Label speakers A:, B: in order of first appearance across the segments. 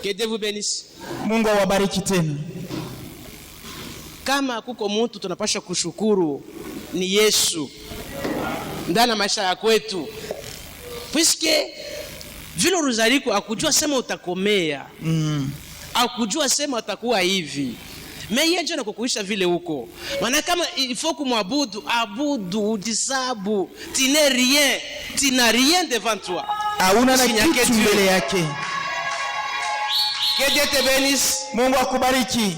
A: Que Dieu vous bénisse.
B: Mungu awabariki tena.
A: Kama kuko mtu tunapaswa kushukuru ni Yesu ndani ya maisha ya kwetu. Puisque vile Rosaliko akujua sema utakomea. Akujua sema utakuwa hivi. Mais yeye ndio anakukuisha vile huko. Maana kama il faut kumwabudu, abudu, ujisabu, tu n'es rien, tu n'as rien devant toi.
B: Hauna na kitu mbele yake.
A: Que Dieu te bénisse.
B: Mungu akubariki.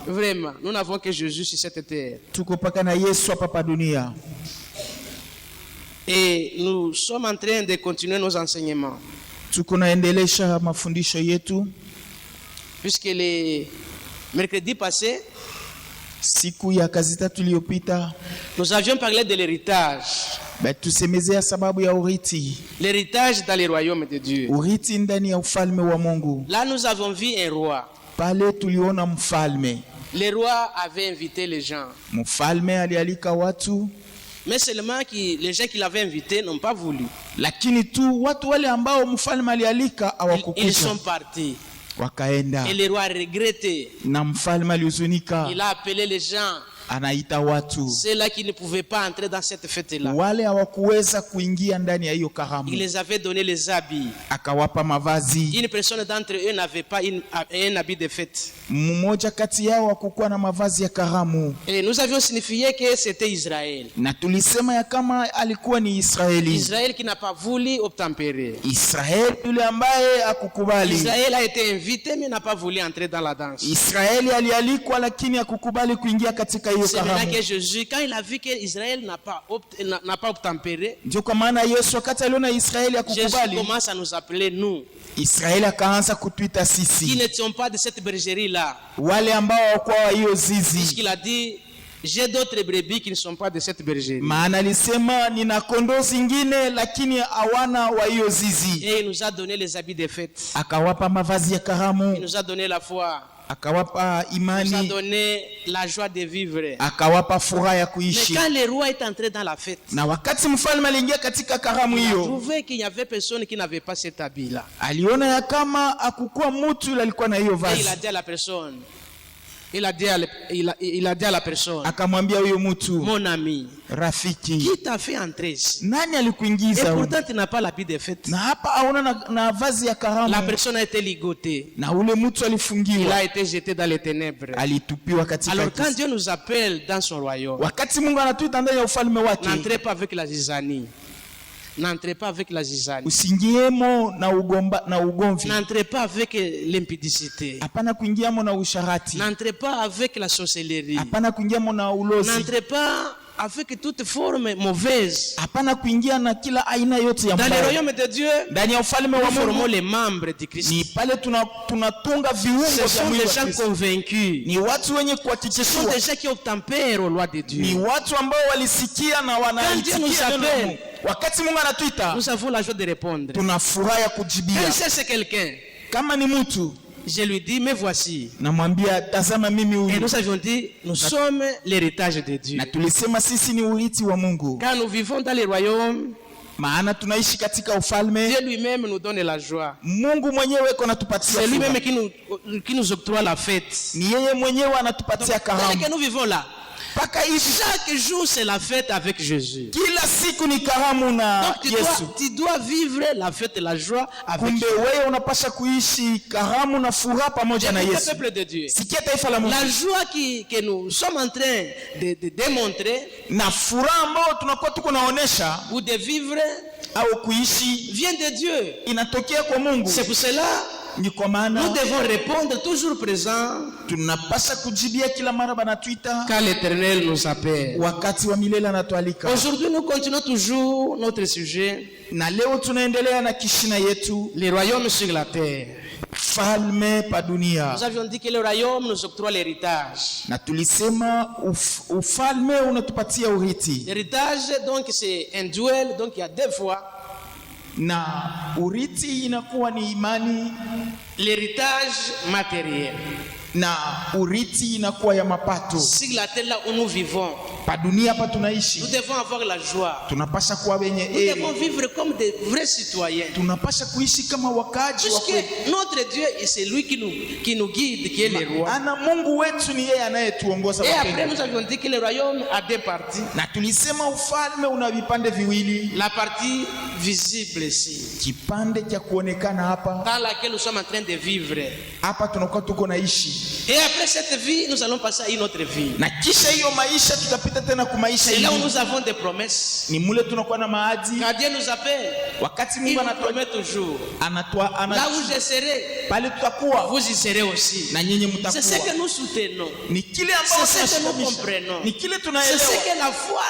A: Vraiment, nous n'avons que Jésus sur cette terre.
B: Tuko paka na Yesu hapa pa dunia.
A: Et nous sommes en train de continuer nos enseignements.
B: Tuko naendelesha mafundisho yetu.
A: Puisque le mercredi passé,
B: siku ya kazi tatu iliyopita,
A: nous avions parlé de l'héritage.
B: Tusemezea sababu ya urithi.
A: L'héritage dans le royaume de Dieu.
B: Urithi ndani ya ufalme wa Mungu.
A: Là nous avons vu un roi.
B: Pale tuliona mfalme.
A: Le roi avait invité les gens.
B: Mfalme alialika watu.
A: Mais seulement que les gens qui l'avaient invité n'ont pas voulu.
B: Lakini tu watu wale ambao mfalme alialika hawakukuja.
A: Ils sont partis.
B: Wakaenda.
A: Et le roi a regretté.
B: Na mfalme alihuzunika.
A: Il a appelé les gens.
B: Anaita watu.
A: Ceux-là qui ne pouvaient pas entrer dans cette fête-là.
B: Wale hawakuweza kuingia ndani ya hiyo karamu.
A: Il les avait donné les habits.
B: Akawapa mavazi.
A: Une personne d'entre eux n'avait pas un habit de fête.
B: Mmoja kati yao hakukuwa na mavazi ya karamu.
A: Et nous avions signifié que c'était Israël.
B: Na tulisema ya kama alikuwa ni Israeli.
A: Israël qui n'a pas voulu obtempérer.
B: Israeli yule ambaye hakukubali.
A: Israël a été invité mais n'a pas voulu entrer dans la danse.
B: Israeli alialikwa lakini hakukubali kuingia katika hiyo
A: c'est
B: karamu.
A: là que Jésus, quand il a vu que Israël n'a pas obtempéré,
B: ndio kwa maana Yesu wakati aliona Israeli hakukubali,
A: Jésus commence à nous appeler nous.
B: Israeli akaanza kutuita sisi.
A: Qui n'étions pas de cette bergerie là.
B: Wale ambao hawakuwa hiyo zizi.
A: Puisqu'il a dit j'ai d'autres brebis qui ne sont pas de cette bergerie.
B: Maana alisema nina kondoo zingine lakini hawana wa hiyo zizi.
A: Et il nous a donné les habits de fête.
B: Akawapa mavazi ya karamu.
A: Il nous a donné la foi.
B: Akawapa imani.
A: Il nous a donné la joie de vivre.
B: Akawapa furaha ya kuishi.
A: Mais quand le roi est entré dans la fête,
B: na wakati mfalme aliingia katika karamu hiyo,
A: il a trouvé qu'il n'y avait personne qui n'avait pas cet habit là.
B: Aliona ya kama hakukuwa mtu yule alikuwa na hiyo vazi.
A: Et il a dit à la personne, il a dit à la personne,
B: akamwambia huyo mtu,
A: mon ami,
B: rafiki,
A: qui t'a fait entrer ici?
B: Nani alikuingiza?
A: Et pourtant tu n'as pas l'habit de fête.
B: Na hapa hauna na vazi ya karamu.
A: La personne a été ligotée.
B: Na ule mtu alifungiwa.
A: Il a été jeté dans les ténèbres.
B: Alitupiwa katika.
A: Alors quand Dieu nous appelle dans son royaume,
B: wakati Mungu anatuita ndani ya ufalme wake,
A: n'entrez pas avec la zizanie. N'entrez pas avec la zizanie.
B: Usingiemo na ugomvi.
A: N'entrez pas avec l'impudicité.
B: Hapana kuingiamo na usharati.
A: N'entrez pas avec la sorcellerie.
B: Hapana kuingiamo na ulozi.
A: N'entrez pas avec toute forme mauvaise.
B: Hapana kuingia na kila aina yote ya mbaya.
A: Dans le royaume de Dieu,
B: ndani ya ufalme wa Mungu,
A: formons les membres de Christ.
B: Ni pale tunatunga viungo vya mwili wa Kristo.
A: Des gens convaincus.
B: Ni watu wenye kuhakikishwa.
A: Ce sont des gens qui obtempèrent aux lois de Dieu.
B: Ni watu ambao walisikia na wanaitikia neno la Mungu. Wakati Mungu anatuita,
A: nous avons la joie de répondre.
B: Tunafurahi ya kujibia.
A: Quand c'est quelqu'un,
B: kama ni mtu,
A: je lui dis mais voici.
B: Namwambia tazama mimi huyu.
A: Et nous avions dit nous sommes l'héritage de Dieu.
B: Na tulisema sisi ni urithi wa Mungu.
A: Quand nous vivons dans le royaume,
B: maana tunaishi katika ufalme,
A: Dieu lui-même nous donne la joie.
B: Mungu mwenyewe anatupatia.
A: C'est lui-même qui nous octroie la fête.
B: Ni yeye mwenyewe anatupatia karamu.
A: Dès que nous vivons là, chaque jour c'est la fête avec Jésus.
B: Kila siku ni karamu na Yesu.
A: Tu dois vivre la fête et la joie avec Jésus.
B: Kumbe wewe unapaswa kuishi karamu na furaha pamoja na Yesu.
A: Peuple de Dieu.
B: Sikia taifa la Mungu.
A: La joie que nous sommes en train de démontrer,
B: na furaha ambayo tunakuwa tuko naonesha
A: ou de vivre
B: au kuishi,
A: vient de Dieu.
B: Inatokea kwa Mungu.
A: C'est pour cela
B: ni kwa maana
A: nous devons répondre toujours présent.
B: Tunapaswa kujibia kila mara banatuita.
A: Quand l'Éternel nous appelle.
B: Wakati wa milele anatualika.
A: Aujourd'hui nous continuons toujours notre sujet.
B: Na leo tunaendelea na kishina yetu,
A: les royaumes sur la terre.
B: Falme pa dunia.
A: Nous avions dit que le royaume nous octroie l'héritage.
B: Na tulisema ufalme unatupatia urithi.
A: L'héritage donc c'est un duel, donc il y a deux fois.
B: Na urithi inakuwa ni imani.
A: L'héritage matériel.
B: Na urithi inakuwa ya mapato.
A: Sur la terre là où nous vivons.
B: Pa dunia hapa tunaishi.
A: Nous devons avoir la joie.
B: Tunapasha kuwa wenye
A: Nous devons vivre comme des vrais citoyens.
B: Tunapasha kuishi kama wakaji wa kweli.
A: Puisque notre Dieu c'est lui qui nous guide, qui est le roi.
B: Ana Mungu wetu ni yeye anayetuongoza.
A: Et après nous avions dit que le royaume a deux parties.
B: Na tulisema ufalme una vipande viwili.
A: La partie visible ici,
B: Kipande cha kuonekana hapa.
A: dans laquelle nous sommes en train de vivre.
B: Hapa tunakuwa tuko naishi.
A: Et après cette vie, nous allons passer à une autre vie.
B: Na kisha hiyo maisha tutapita tena kwa maisha
A: C'est là où
B: hii.
A: nous avons des promesses.
B: Ni mule tunakuwa na maadi.
A: Quand Dieu nous appelle,
B: Wakati
A: il
B: Mungu
A: nous promet toujours. Là où je serai,
B: pale tutakuwa
A: vous y serez aussi.
B: na nyinyi
A: C'est ce
B: mtakuwa.
A: que nous soutenons.
B: Ni kile ambao
A: C'est ce que nous
B: tunashikamisha.
A: comprenons.
B: Ni kile
A: C'est
B: tunaelewa.
A: ce que la foi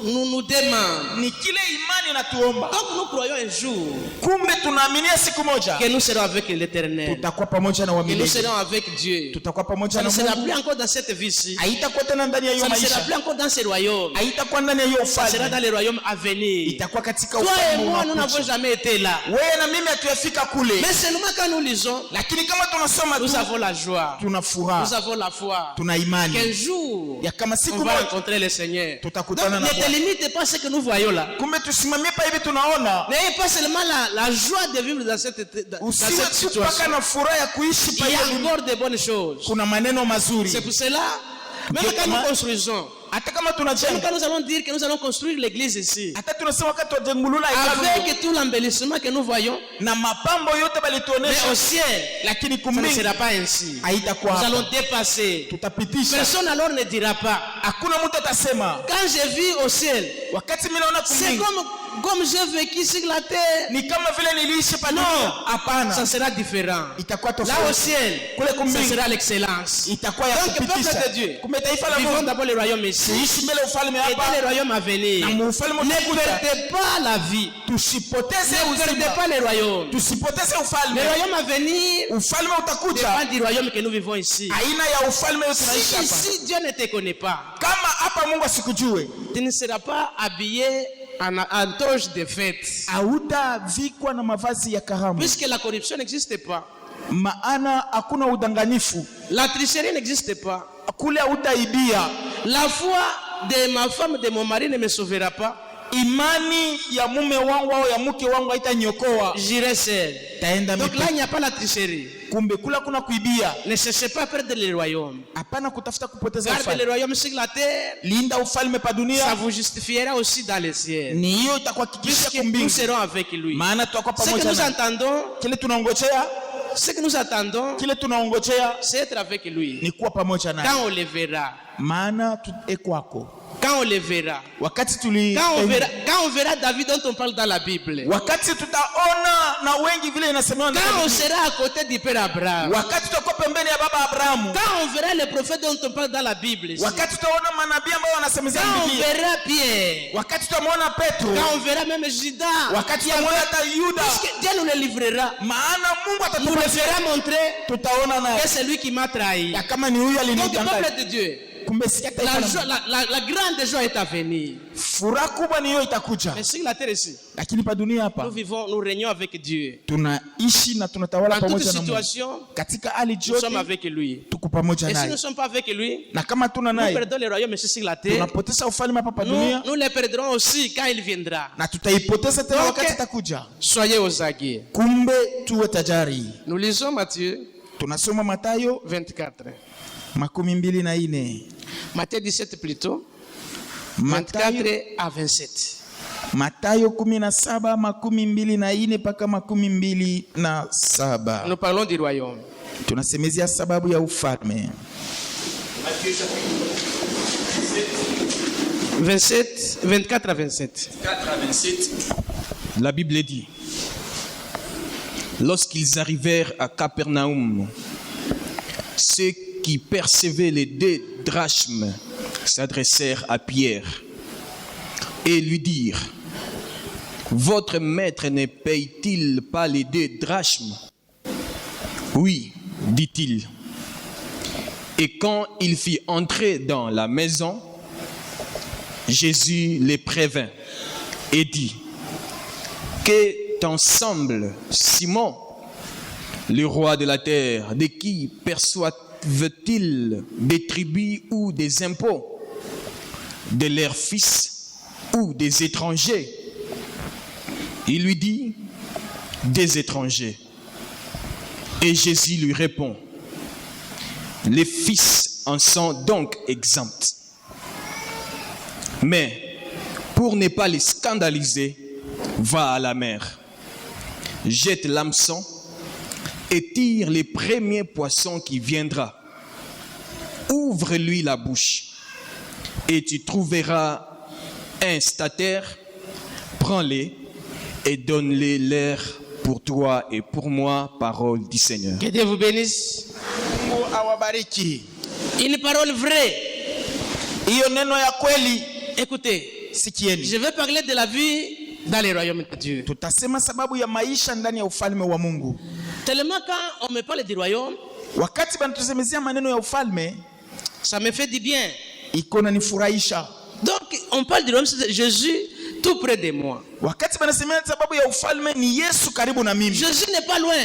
A: nous demande.
B: Ni kile imani inatuomba.
A: Donc nous croyons un jour
B: Kumbe tunaaminia siku moja
A: que nous serons avec l'Éternel,
B: tutakuwa pamoja na
A: que nous
B: wamilele.
A: serons avec Dieu.
B: Tutakuwa pamoja
A: Ça
B: na
A: ne sera
B: Mungu.
A: plus encore dans cette vie-ci.
B: Haitakuwa tena ndani ya hiyo
A: Ça ne sera
B: maisha.
A: plus encore dans ce royaume.
B: Haitakuwa ndani ya hiyo
A: Ça sera
B: ufalme.
A: dans le royaume à venir.
B: Itakuwa katika
A: Toi et
B: ufalme
A: moi, nous n'avons
B: unakuja.
A: jamais été là.
B: Wewe na mimi hatuyafika kule.
A: Mais seulement quand nous lisons,
B: Lakini kama tunasoma
A: nous
B: tu
A: avons la joie.
B: tuna
A: Nous
B: furaha,
A: avons la foi.
B: tuna imani
A: Qu'un jour,
B: ya kama
A: on
B: siku
A: va
B: moja
A: rencontrer le Seigneur. Donc
B: tutakutana na
A: ne te
B: Bwana.
A: limite pas à ce que nous voyons là.
B: Kumbe tusimamie pa hivi tunaona.
A: N'ayez pas seulement la joie de vivre dans cette
B: Usiwe tu
A: situation.
B: mpaka na furaha ya kuishi pa
A: Il y a
B: hivi.
A: encore de bonnes choses.
B: Kuna maneno mazuri.
A: C'est pour cela, même
B: Ndio
A: quand
B: kama-
A: nous construisons,
B: Hata kama
A: même
B: tunajenga,
A: quand nous allons dire que nous allons construire l'église ici,
B: hata tunasema wakati wa jengulula hekalu
A: avec tout l'embellissement que nous voyons,
B: na mapambo yote
A: mais
B: balituonesha,
A: au ciel,
B: lakini
A: ça ne
B: kumbingu
A: sera pas ainsi.
B: haitakuwa
A: Nous
B: hapa.
A: allons dépasser.
B: Tutapitisha.
A: Personne alors ne dira pas.
B: Hakuna mtu atasema
A: Quand je vis au ciel,
B: wakati mimi naona
A: c'est
B: kumbingu
A: comme j'ai vécu sur la terre.
B: ni kama vile niliishi pa dunia.
A: Non,
B: Hapana,
A: ça sera différent.
B: itakuwa
A: Là au
B: tofauti.
A: ciel,
B: Kule
A: ça
B: kumbingu
A: sera l'excellence.
B: itakuwa ya
A: Donc, peuple
B: kupitisha.
A: de Dieu,
B: Kumbe taifa la
A: vivons
B: Mungu
A: d'abord le royaume ici.
B: tuishi mbele ufalme
A: Et dans
B: hapa
A: le royaume à venir,
B: na muufalme
A: ne
B: utakuja.
A: perdez pas la vie.
B: Tusipoteze
A: Ne perdez
B: uzima,
A: pas le royaume.
B: tusipoteze
A: Le
B: ufalme.
A: royaume à venir
B: Ufalme utakuja,
A: dépend du royaume que nous vivons ici.
B: aina ya ufalme yote tunaishi
A: Si,
B: hapa.
A: si Dieu ne te connaît pas,
B: Kama hapa Mungu asikujue,
A: tu ne seras pas habillé en toge de fête.
B: hautavikwa na mavazi ya karamu,
A: Puisque la corruption n'existe pas,
B: maana hakuna udanganyifu
A: la tricherie n'existe pas,
B: kule, hautaibia.
A: la foi de ma femme, de mon mari ne me sauvera pas,
B: Imani ya mume wangu au ya mke wangu haitaniokoa,
A: j'irai seul.
B: taenda
A: Donc là,
B: mimi.
A: il n'y a pas la tricherie.
B: Kumbe kula kuna kuibia,
A: Ne cherchez pas à perdre le royaume.
B: hapana kutafuta kupoteza
A: Gardez le
B: ufalme.
A: royaume sur la terre,
B: Linda ufalme pa
A: ça
B: dunia,
A: vous justifiera aussi dans les cieux.
B: ni hiyo itakuhakikisha
A: Puisque nous
B: kumbingu,
A: serons avec lui.
B: maana tutakuwa
A: Ce que
B: pamoja
A: nous
B: naye.
A: entendons,
B: Kile tunaongojea, kile tunaongojea
A: c'est être avec lui.
B: ni kuwa pamoja naye,
A: Quand on le verra,
B: maana kwako.
A: quand on le verra,
B: Wakati
A: quand on verra David dont on parle dans la Bible,
B: wakati tutaona na wengi vile inasemewa ndani ya
A: quand on
B: Biblia.
A: sera à côté du Père Abraham,
B: Wakati tutakuwa pembeni ya baba Abrahamu,
A: quand on verra les prophètes dont on parle dans la Bible, ici,
B: wakati tutaona manabii ambao wanasemezea
A: quand on
B: Biblia,
A: verra Pierre,
B: wakati tutamwona Petro,
A: quand on verra même Judas,
B: wakati tutamwona hata Yuda,
A: puisque Dieu nous le livrera,
B: maana Mungu
A: nous le
B: atatupatia,
A: fera montrer
B: tutaona naye
A: que c'est lui qui m'a trahi.
B: ya kama ni huyu
A: Donc,
B: alinidanganya.
A: peuple de Dieu,
B: Kumbe sikia taifa
A: la,
B: la
A: joie,
B: Mungu.
A: la grande joie est à venir.
B: Furaha kubwa ni hiyo itakuja,
A: Mais sur la terre ici,
B: lakini pa dunia hapa
A: nous vivons, nous régnons avec Dieu.
B: tunaishi na tunatawala
A: Dans toute
B: pamoja na Mungu.
A: situation,
B: Katika hali
A: nous sommes
B: zote
A: avec lui.
B: tuko pamoja
A: Et si nous
B: naye,
A: ne sommes pas avec lui,
B: na kama tuna
A: nous
B: naye
A: perdons le royaume ici sur la terre.
B: tunapoteza ufalme hapa pa dunia,
A: Nous le perdrons aussi quand il viendra.
B: na tutaipoteza tena
A: Donc,
B: wakati itakuja.
A: soyez aux aguets.
B: Kumbe tuwe tajari.
A: Nous lisons Matthieu
B: Tunasoma Mathayo
A: 24.
B: 24,
A: Matthieu 17 plutôt.
B: Mathayo
A: 24 à 27.
B: Mathayo 17 24 mpaka 27.
A: Nous parlons du royaume.
B: Tunasemezea sababu ya ufalme.
A: 24 à 27.
C: 4 à 27, la Bible dit: lorsqu'ils arrivèrent à Capernaum, ceux qui percevaient les 2 drachmes s'adressèrent à Pierre et lui dirent: votre maître ne paye-t-il pas les 2 drachmes? Oui, dit-il. Et quand il fit entrer dans la maison, Jésus les prévint et dit: que t'en semble, Simon, le roi de la terre, de qui perçoivent-ils des tribus ou des impôts? de leurs fils ou des étrangers? Il lui dit, des étrangers. Et Jésus lui répond, les fils en sont donc exempts. Mais pour ne pas les scandaliser, va à la mer, jette l'hameçon et tire les premiers poissons qui viendra. Ouvre-lui la bouche et tu trouveras un statère, prends-les et donne-les l'air pour toi et pour moi, parole du Seigneur.
A: Que Dieu vous bénisse.
B: Mungu awabariki.
A: Une parole vraie.
B: Hiyo neno ya kweli.
A: Écoutez,
B: Sikieni.
A: je vais parler de la vie dans le royaume de Dieu.
B: Tutasema sababu ya maisha ndani ya ufalme wa Mungu.
A: Tellement quand on me parle du royaume,
B: Wakati banatusemezea maneno ya ufalme,
A: ça me fait du bien.
B: iko na nifurahisha.
A: Donc, on parle du royaume de Jésus tout près de moi.
B: Wakati banasemea sababu ya ufalme ni Yesu karibu na mimi.
A: Jésus n'est pas loin.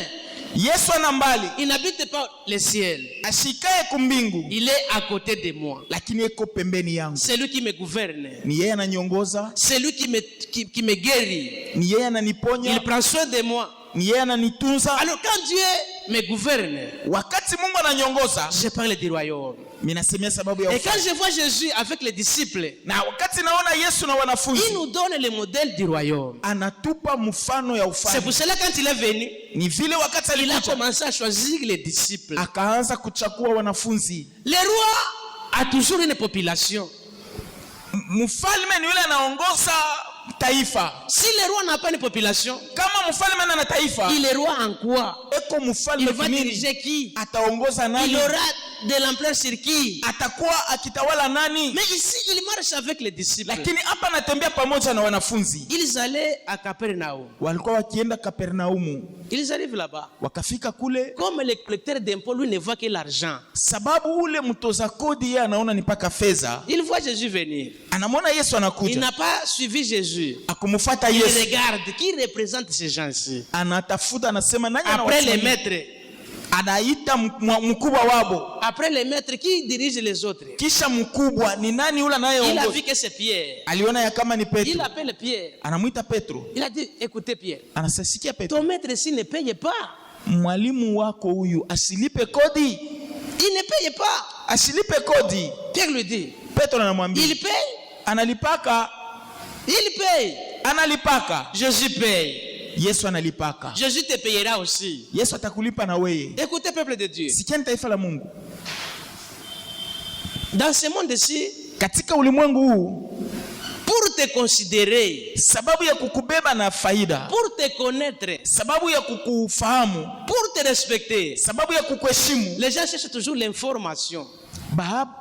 B: Yesu ana mbali.
A: Il n'habite pas le ciel.
B: Ashikae kumbingu.
A: Il est à côté de moi.
B: Lakini eko pembeni yangu.
A: C'est lui qui me gouverne.
B: Ni yeye ananiongoza.
A: C'est lui qui me guérit.
B: Ni yeye ananiponya.
A: Il prend soin de moi.
B: Ni yeye ananitunza.
A: Alors quand Dieu me gouverne,
B: Wakati Mungu ananiongoza,
A: je parle du royaume.
B: mimi nasemea sababu ya
A: Et quand
B: ufalme.
A: je vois Jésus avec les disciples,
B: Na wakati naona Yesu na wanafunzi,
A: il nous donne le modèle du royaume.
B: anatupa mfano ya
A: C'est
B: ufalme.
A: pour cela quand il est venu,
B: Ni vile wakati
A: il a
B: alikuja
A: commencé à choisir les disciples.
B: akaanza kuchagua wanafunzi.
A: Le roi a toujours une population.
B: Mfalme ni yule anaongoza taifa.
A: Si le roi n'a pas une population,
B: Kama mfalme ana taifa,
A: il est roi en quoi?
B: eko
A: Il
B: mfalme
A: va
B: kinini?
A: diriger qui?
B: Ataongoza
A: Il
B: nani?
A: aura de l'ampleur sur qui?
B: Atakuwa akitawala nani?
A: Mais ici, il marche avec les disciples.
B: Lakini hapa anatembea pamoja na wanafunzi.
A: Ils allaient à Capernaum.
B: Walikuwa wakienda Kapernaumu,
A: Ils arrivent là-bas.
B: wakafika kule,
A: Comme le collecteur d'impôts, lui, ne voit que l'argent.
B: sababu ule mtoza kodi yeye anaona ni paka fedha.
A: Il voit Jésus venir.
B: Anamwona Yesu
A: Il
B: anakuja,
A: n'a pas suivi Jésus.
B: akumfuata
A: Il
B: Yesu,
A: regarde qui représente ces gens-ci.
B: anatafuta, anasema nani
A: Après les
B: anawasimamia?
A: maîtres,
B: Anaita mkubwa wabo,
A: après les maîtres, qui dirige les autres?
B: kisha mkubwa ni nani yule
A: Il a
B: anayeongoza?
A: vu que c'est Pierre.
B: Aliona ya kama ni
A: Il
B: Petro,
A: appelle Pierre.
B: anamwita Petro,
A: Il a dit, écoutez Pierre,
B: anasasikia Petro,
A: ton maître ici ne paye pas.
B: mwalimu wako huyu asilipe kodi,
A: Il ne paye pas.
B: asilipe kodi.
A: Pierre lui dit,
B: Petro anamwambia
A: il paye.
B: analipaka,
A: Il paye.
B: analipaka.
A: Jésus paye.
B: Yesu analipaka.
A: Jésus te payera aussi.
B: Yesu atakulipa na weye.
A: Écoutez peuple de Dieu.
B: Sikieni taifa la Mungu,
A: Dans ce monde-ci,
B: katika ulimwengu huu,
A: pour te considérer,
B: sababu ya kukubeba na faida,
A: pour te connaître,
B: sababu ya kukufahamu,
A: pour te respecter,
B: sababu ya kukuheshimu,
A: les gens cherchent toujours l'information.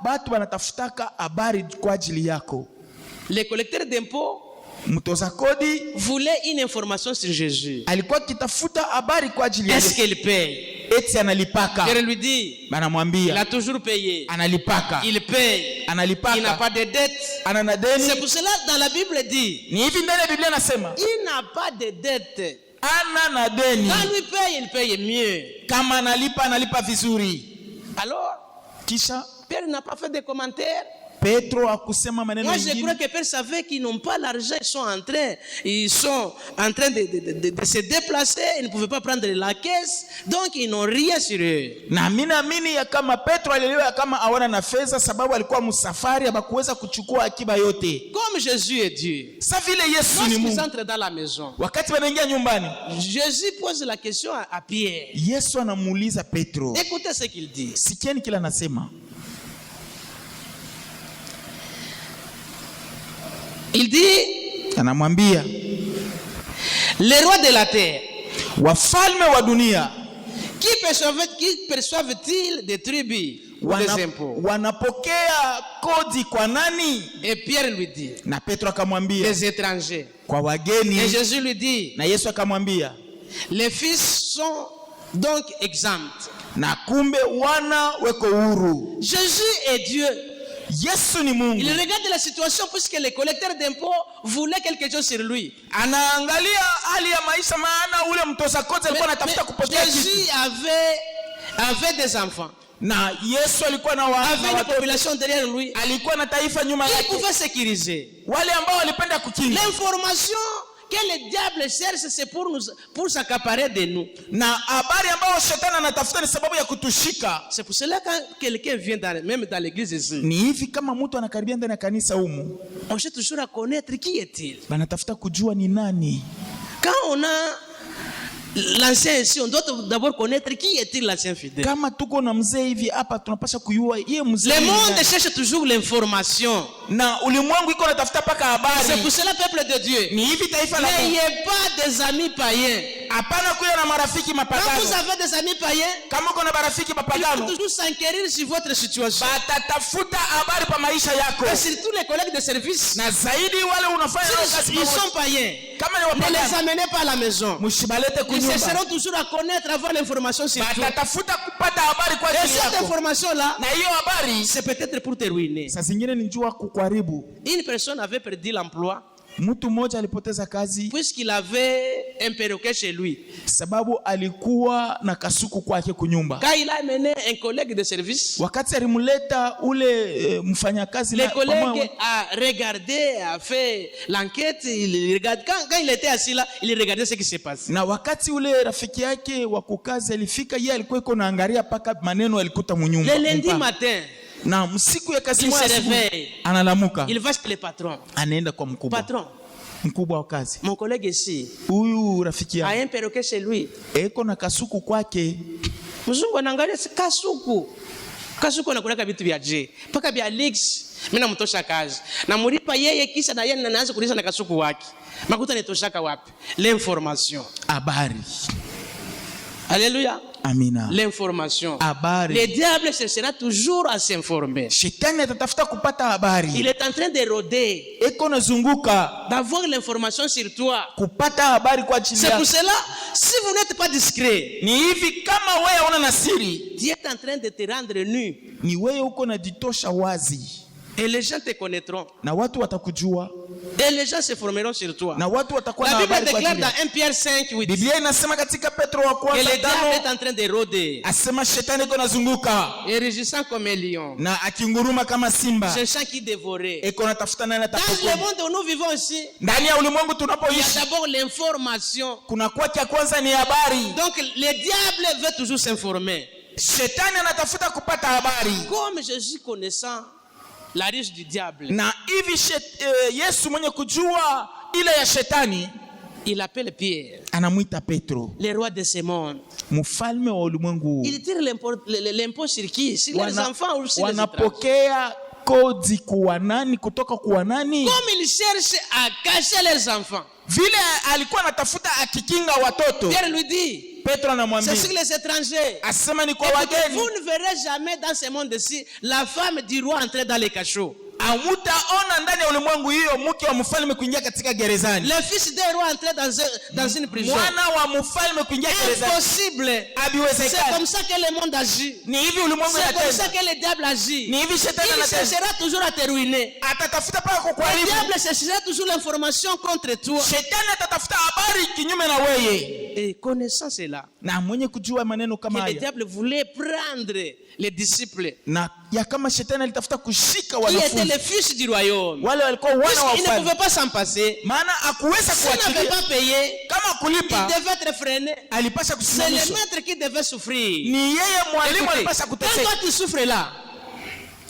B: batu wanatafutaka habari kwa ajili yako.
A: Les collecteurs d'impôts
B: Mtoza kodi
A: voulaient une information sur Jésus.
B: alikuwa akitafuta habari kwa ajili ya
A: Est-ce
B: Yesu.
A: qu'il paye?
B: Eti analipaka,
A: Pierre lui dit, il
B: banamwambia
A: a toujours payé.
B: analipaka,
A: Il paye. Il n'a
B: analipaka,
A: pas de dette.
B: ana na deni.
A: C'est pour cela dans la Bible dit,
B: Ni hivi ndani ya Biblia nasema
A: il n'a pas de dette.
B: ana na deni,
A: Quand lui paye, il paye mieux.
B: kama analipa vizuri.
A: Alors,
B: Kisha
A: Pierre n'a pas fait de commentaires.
B: Petro akusema maneno
A: Moi, je crois
B: mengine.
A: que Pierre savait qu'ils n'ont pas l'argent. Ils sont en train de se déplacer. Ils ne pouvaient pas prendre la caisse. Donc, ils n'ont rien sur eux.
B: Na mimi naamini ya kama Petro alielewa ya kama hawana na fedha, sababu alikuwa msafari, habakuweza kuchukua akiba yote.
A: Comme Jésus est Dieu.
B: Sa vile Yesu ni
A: Lorsqu'ils
B: Mungu.
A: entrent dans la maison,
B: Wakati wanaingia nyumbani,
A: Jésus pose la question à Pierre.
B: Yesu anamuuliza Petro.
A: Écoutez ce qu'il dit.
B: Sikieni kila anasema.
A: Il dit,
B: Anamwambia,
A: les rois de la terre,
B: wafalme wa dunia
A: qui perçoivent-ils des tribus ou des impôts?
B: wanapokea kodi kwa nani?
A: Et Pierre lui dit,
B: Na Petro akamwambia,
A: les étrangers.
B: kwa
A: Et
B: wageni.
A: Jésus lui dit,
B: Na Yesu akamwambia,
A: les fils sont donc exempts.
B: na kumbe wana weko huru.
A: Jésus est Dieu.
B: Yesu ni Mungu.
A: Il regarde la situation puisque les collecteurs d'impôts voulaient quelque chose sur lui.
B: Anaangalia hali ya maisha, maana ule mtoza kodi alikuwa anatafuta kupokea kitu.
A: Jésus avait des enfants.
B: Na Yesu alikuwa na
A: avait une population derrière lui.
B: alikuwa na taifa nyuma
A: Il
B: yake,
A: pouvait sécuriser.
B: wale ambao walipenda kukinga.
A: L'information que le diable cherche, c'est pour s'accaparer de nous.
B: Na habari ambao shetani anatafuta ni sababu ya kutushika.
A: C'est pour cela quand quelqu'un vient même dans l'église ici,
B: Ni hivi kama mtu anakaribia ndani ya kanisa humu,
A: on cherche toujours à connaître qui est-il.
B: banatafuta kujua ni nani.
A: Quand on a l'ancien ici, on doit d'abord connaître qui est-il l'ancien fidèle.
B: Kama tuko na mzee hivi hapa, tunapaswa kujua yeye mzee.
A: Le
B: ni
A: monde
B: nani.
A: cherche toujours l'information.
B: Na ulimwengu iko natafuta paka
A: C'est
B: habari.
A: pour cela, peuple de Dieu,
B: Ni hivi taifa la Mungu.
A: n'ayez pas des amis païens.
B: Hapana kuwa na marafiki
A: Quand vous
B: mapagano.
A: avez des amis païens,
B: Kama uko na marafiki
A: il faut
B: mapagano,
A: toujours s'enquérir sur votre situation.
B: batatafuta habari pa maisha yako.
A: Et surtout les collègues de service,
B: Na zaidi wale unafanya nao kazi
A: ils sont
B: pamoja.
A: païens.
B: Kama ni
A: Ne les
B: wapagano,
A: amenez pas à la maison.
B: mshibalete
A: Ils
B: kunyumba.
A: chercheront toujours à connaître, à avoir l'information sur toi.
B: Batatafuta kupata habari kwa
A: Et
B: ajili
A: cette
B: yako.
A: information-là,
B: Na hiyo habari
A: c'est peut-être pour te ruiner.
B: saa zingine ni jua kukuharibu.
A: Une personne avait perdu l'emploi
B: Mtu mmoja alipoteza kazi
A: puisqu'il avait un perroquet chez lui.
B: sababu alikuwa na kasuku kwake kunyumba.
A: Quand il a amené un collègue de service,
B: Wakati alimleta ule mfanyakazi
A: le
B: na
A: collègue a regardé, a fait l'enquête, il regarde. Quand il était assis là, il regardait ce qui se passe.
B: na wakati ule rafiki yake wa kukazi alifika, yeye alikuwa iko naangalia paka maneno alikuta munyumba.
A: Le lundi matin,
B: Na msiku ya kazi
A: il
B: moja
A: se
B: asubuhi,
A: réveille.
B: analamuka,
A: Il va chez le patron.
B: anaenda kwa mkubwa.
A: Patron,
B: Mkubwa wa kazi,
A: mon collègue ici
B: huyu rafiki
A: a
B: yangu
A: un perroquet chez lui.
B: eko na kasuku kwake.
A: Mzungu anaangalia si kasuku. Kasuku anakulaka vitu vya je. Paka vya leaks. Mimi namtosha kazi. Namlipa yeye kisha na yeye anaanza kulisha na kasuku wake. Makuta nitoshaka wapi? L'information.
B: Habari.
A: Alléluia.
B: Amina.
A: L'information.
B: Habari.
A: Le diable cherchera toujours à s'informer.
B: Shetani atatafuta kupata habari.
A: Il est en train de rôder,
B: Eko nazunguka
A: d'avoir l'information sur toi.
B: kupata habari kwa ajili
A: C'est pour
B: yako.
A: cela, si vous n'êtes pas discret,
B: Ni hivi kama wewe una na siri,
A: Dieu est en train de te rendre nu.
B: ni wewe uko najitosha wazi,
A: Et les gens te connaîtront.
B: na watu watakujua,
A: Et les gens se formeront sur toi.
B: na watu watakuwa na
A: La Bible
B: habari kwa
A: déclare
B: ajili
A: dans
B: yako.
A: 1 Pierre 5, 8,
B: Biblia inasema katika Petro wa
A: que
B: kwanza
A: le diable
B: 5,
A: est en train de rôder,
B: asema shetani iko nazunguka
A: et rugissant comme un lion,
B: na akinguruma kama simba,
A: cherchant qui dévorer.
B: eko natafuta nani
A: Dans le
B: atakukula.
A: monde où nous vivons ici,
B: Ndani ya ulimwengu
A: il y a
B: tunapoishi
A: d'abord l'information.
B: kuna kwa cha kwanza ni habari.
A: Donc le diable veut toujours s'informer.
B: Shetani anatafuta kupata habari,
A: Comme Jésus connaissant la riche du diable,
B: na hivi Yesu mwenye kujua ile ya shetani
A: il appelle Pierre,
B: anamwita Petro,
A: le roi de ce monde.
B: mfalme wa ulimwengu huu.
A: Il tire l'impôt sur qui? Sur les enfants ou sur les étrangers?
B: Wanapokea kodi kuwa nani, kutoka kuwa nani?
A: Comme il cherche à cacher les enfants,
B: Vile alikuwa anatafuta akikinga watoto,
A: Pierre lui dit,
B: Petro anamwambia,
A: c'est sur les étrangers.
B: asema ni kwa
A: Écoutez,
B: wageni.
A: vous ne verrez jamais dans ce monde-ci la femme du roi entrer dans les cachots.
B: Hamutaona ndani ya ulimwengu hiyo mke wa mfalme kuingia katika gerezani,
A: Le fils d'un roi entrer dans une prison.
B: mwana wa mfalme kuingia gerezani.
A: Impossible. C'est
B: Habiwezekani.
A: comme ça que le monde agit.
B: Ni hivi ulimwengu
A: C'est comme ça
B: unatenda,
A: que le diable agit.
B: ni hivi shetani
A: Il
B: anatenda.
A: cherchera toujours à te ruiner.
B: Atatafuta paka
A: Le
B: kukuharibu.
A: diable cherchera toujours l'information contre toi.
B: Shetani atatafuta habari kinyume na weye,
A: Et connaissant cela,
B: na mwenye kujua maneno
A: que
B: kama
A: le
B: haya,
A: diable voulait prendre les disciples
B: na ya kama shetani alitafuta kushika
A: qui étaient
B: wanafunzi
A: les fils du royaume.
B: wale walikuwa wana wa
A: Puisqu'ils ne
B: ufalme,
A: pouvaient pas s'en passer.
B: maana akuweza
A: S'ils n'avaient
B: kuachilia.
A: pas payé,
B: Kama
A: ils
B: kulipa
A: devaient être freinés.
B: alipasha
A: C'est le
B: kusimamishwa,
A: maître qui devait souffrir.
B: ni yeye mwalimu
A: Écoutez,
B: alipasha
A: quand
B: kuteseka.
A: toi tu souffres là,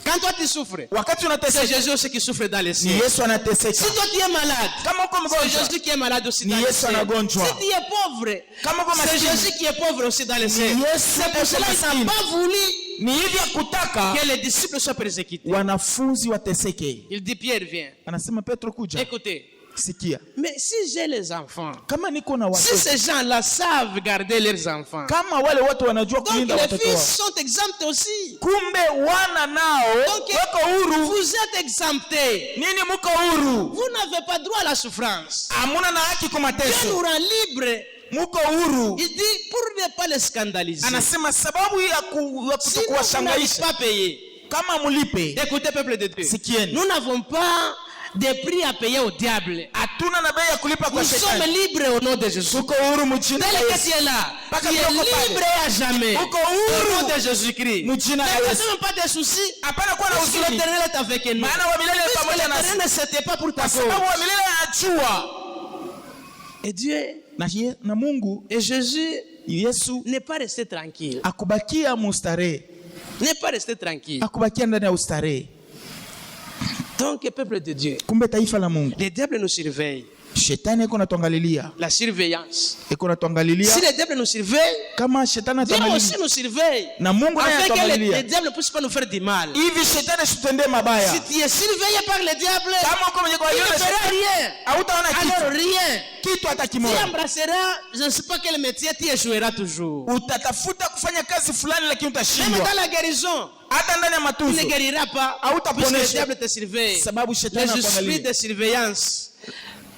A: quand toi tu souffres,
B: Wakati
A: c'est
B: unateseka
A: Jésus aussi qui souffre dans les
B: ni
A: cieux.
B: Yesu anateseka.
A: Si toi tu es malade,
B: Kama uko
A: c'est
B: mgonjwa
A: Jésus qui est malade aussi dans
B: ni
A: les
B: Yesu
A: cieux.
B: anagonjwa.
A: Si tu es pauvre,
B: Kama uko
A: c'est
B: maskini
A: Jésus qui est pauvre aussi dans les
B: ni
A: cieux.
B: Yesu
A: C'est pour cela qu'il
B: maskini.
A: n'a pas voulu
B: Ni hivi ya kutaka
A: que les disciples soient persécutés.
B: wanafunzi wateseke.
A: Il dit, Pierre, viens.
B: Anasema Petro, kuja,
A: Écoutez,
B: sikia,
A: mais si j'ai les enfants,
B: kama niko na
A: si
B: watoto,
A: ces gens-là savent garder leurs enfants,
B: kama wale watu wanajua
A: donc
B: kulinda
A: les
B: watoto
A: fils
B: wao,
A: sont exemptés aussi.
B: kumbe wana nao
A: Donc,
B: wako huru.
A: vous êtes exemptés.
B: Nini muko huru?
A: Vous n'avez pas droit à la souffrance.
B: Hamuna na haki kwa
A: Dieu nous
B: mateso,
A: rend libres.
B: muko huru.
A: Il dit pour ne pas les scandaliser.
B: Anasema sababu ya
A: Sinon, vous n'avez
B: kuwashangaisha,
A: pas payé.
B: kama mulipe.
A: Écoutez, peuple de Dieu.
B: Sikieni.
A: Nous n'avons pas de prix à payer au diable.
B: Hatuna na bei ya kulipa kwa
A: Nous sommes
B: shetani.
A: libres au nom de Jésus.
B: Tuko huru mjina la
A: Tel que
B: Yesu.
A: tu es là,
B: Paka
A: tu es
B: mloko pale.
A: libre à jamais.
B: Uko
A: Au
B: huru
A: nom de Jésus-Christ.
B: mjina la
A: Ne
B: Yesu.
A: même pas de soucis.
B: Hapana kuwa na
A: Parce que
B: huzuni.
A: l'Éternel est avec nous.
B: Maana wa milele
A: Puisque
B: pamoja nasi.
A: l'Éternel ne s'était pas pour ta
B: Kwa
A: cause.
B: sababu wa milele anajua.
A: Et Dieu
B: Na Mungu
A: et Jésus
B: Yesu
A: n'est pas resté tranquille.
B: akubakia mustarehe.
A: N'est pas resté tranquille.
B: Akubakia ndani ya ustarehe.
A: Donc, peuple de Dieu,
B: Kumbe taifa la Mungu.
A: les diables nous surveillent.
B: Shetani iko natuangalilia.
A: La surveillance.
B: Iko natuangalilia.
A: Si les diables nous surveillent,
B: Kama shetani
A: Dieu aussi
B: atuangalilia.
A: nous surveille.
B: Na Mungu naye
A: Afin que les
B: atuangalilia.
A: diables ne puissent pas nous faire du mal.
B: Hivi shetani asitutendee mabaya.
A: Si tu es surveillé par les diables,
B: Kama uko mwenye kwa
A: tu
B: hiyo
A: ne feras rien.
B: hautaona
A: Alors
B: kitu.
A: rien.
B: Kitu hata
A: Tu
B: kimoja.
A: embrasseras, je ne sais pas quel métier, tu échoueras toujours.
B: Utatafuta kufanya kazi fulani lakini
A: Même
B: utashindwa.
A: dans la guérison,
B: Hata ndani ya
A: tu ne
B: matunzo.
A: guériras pas.
B: Hautaponesha.
A: Puisque les diables te surveillent.
B: Sababu shetani
A: Les esprits
B: anakuangalia.
A: de surveillance.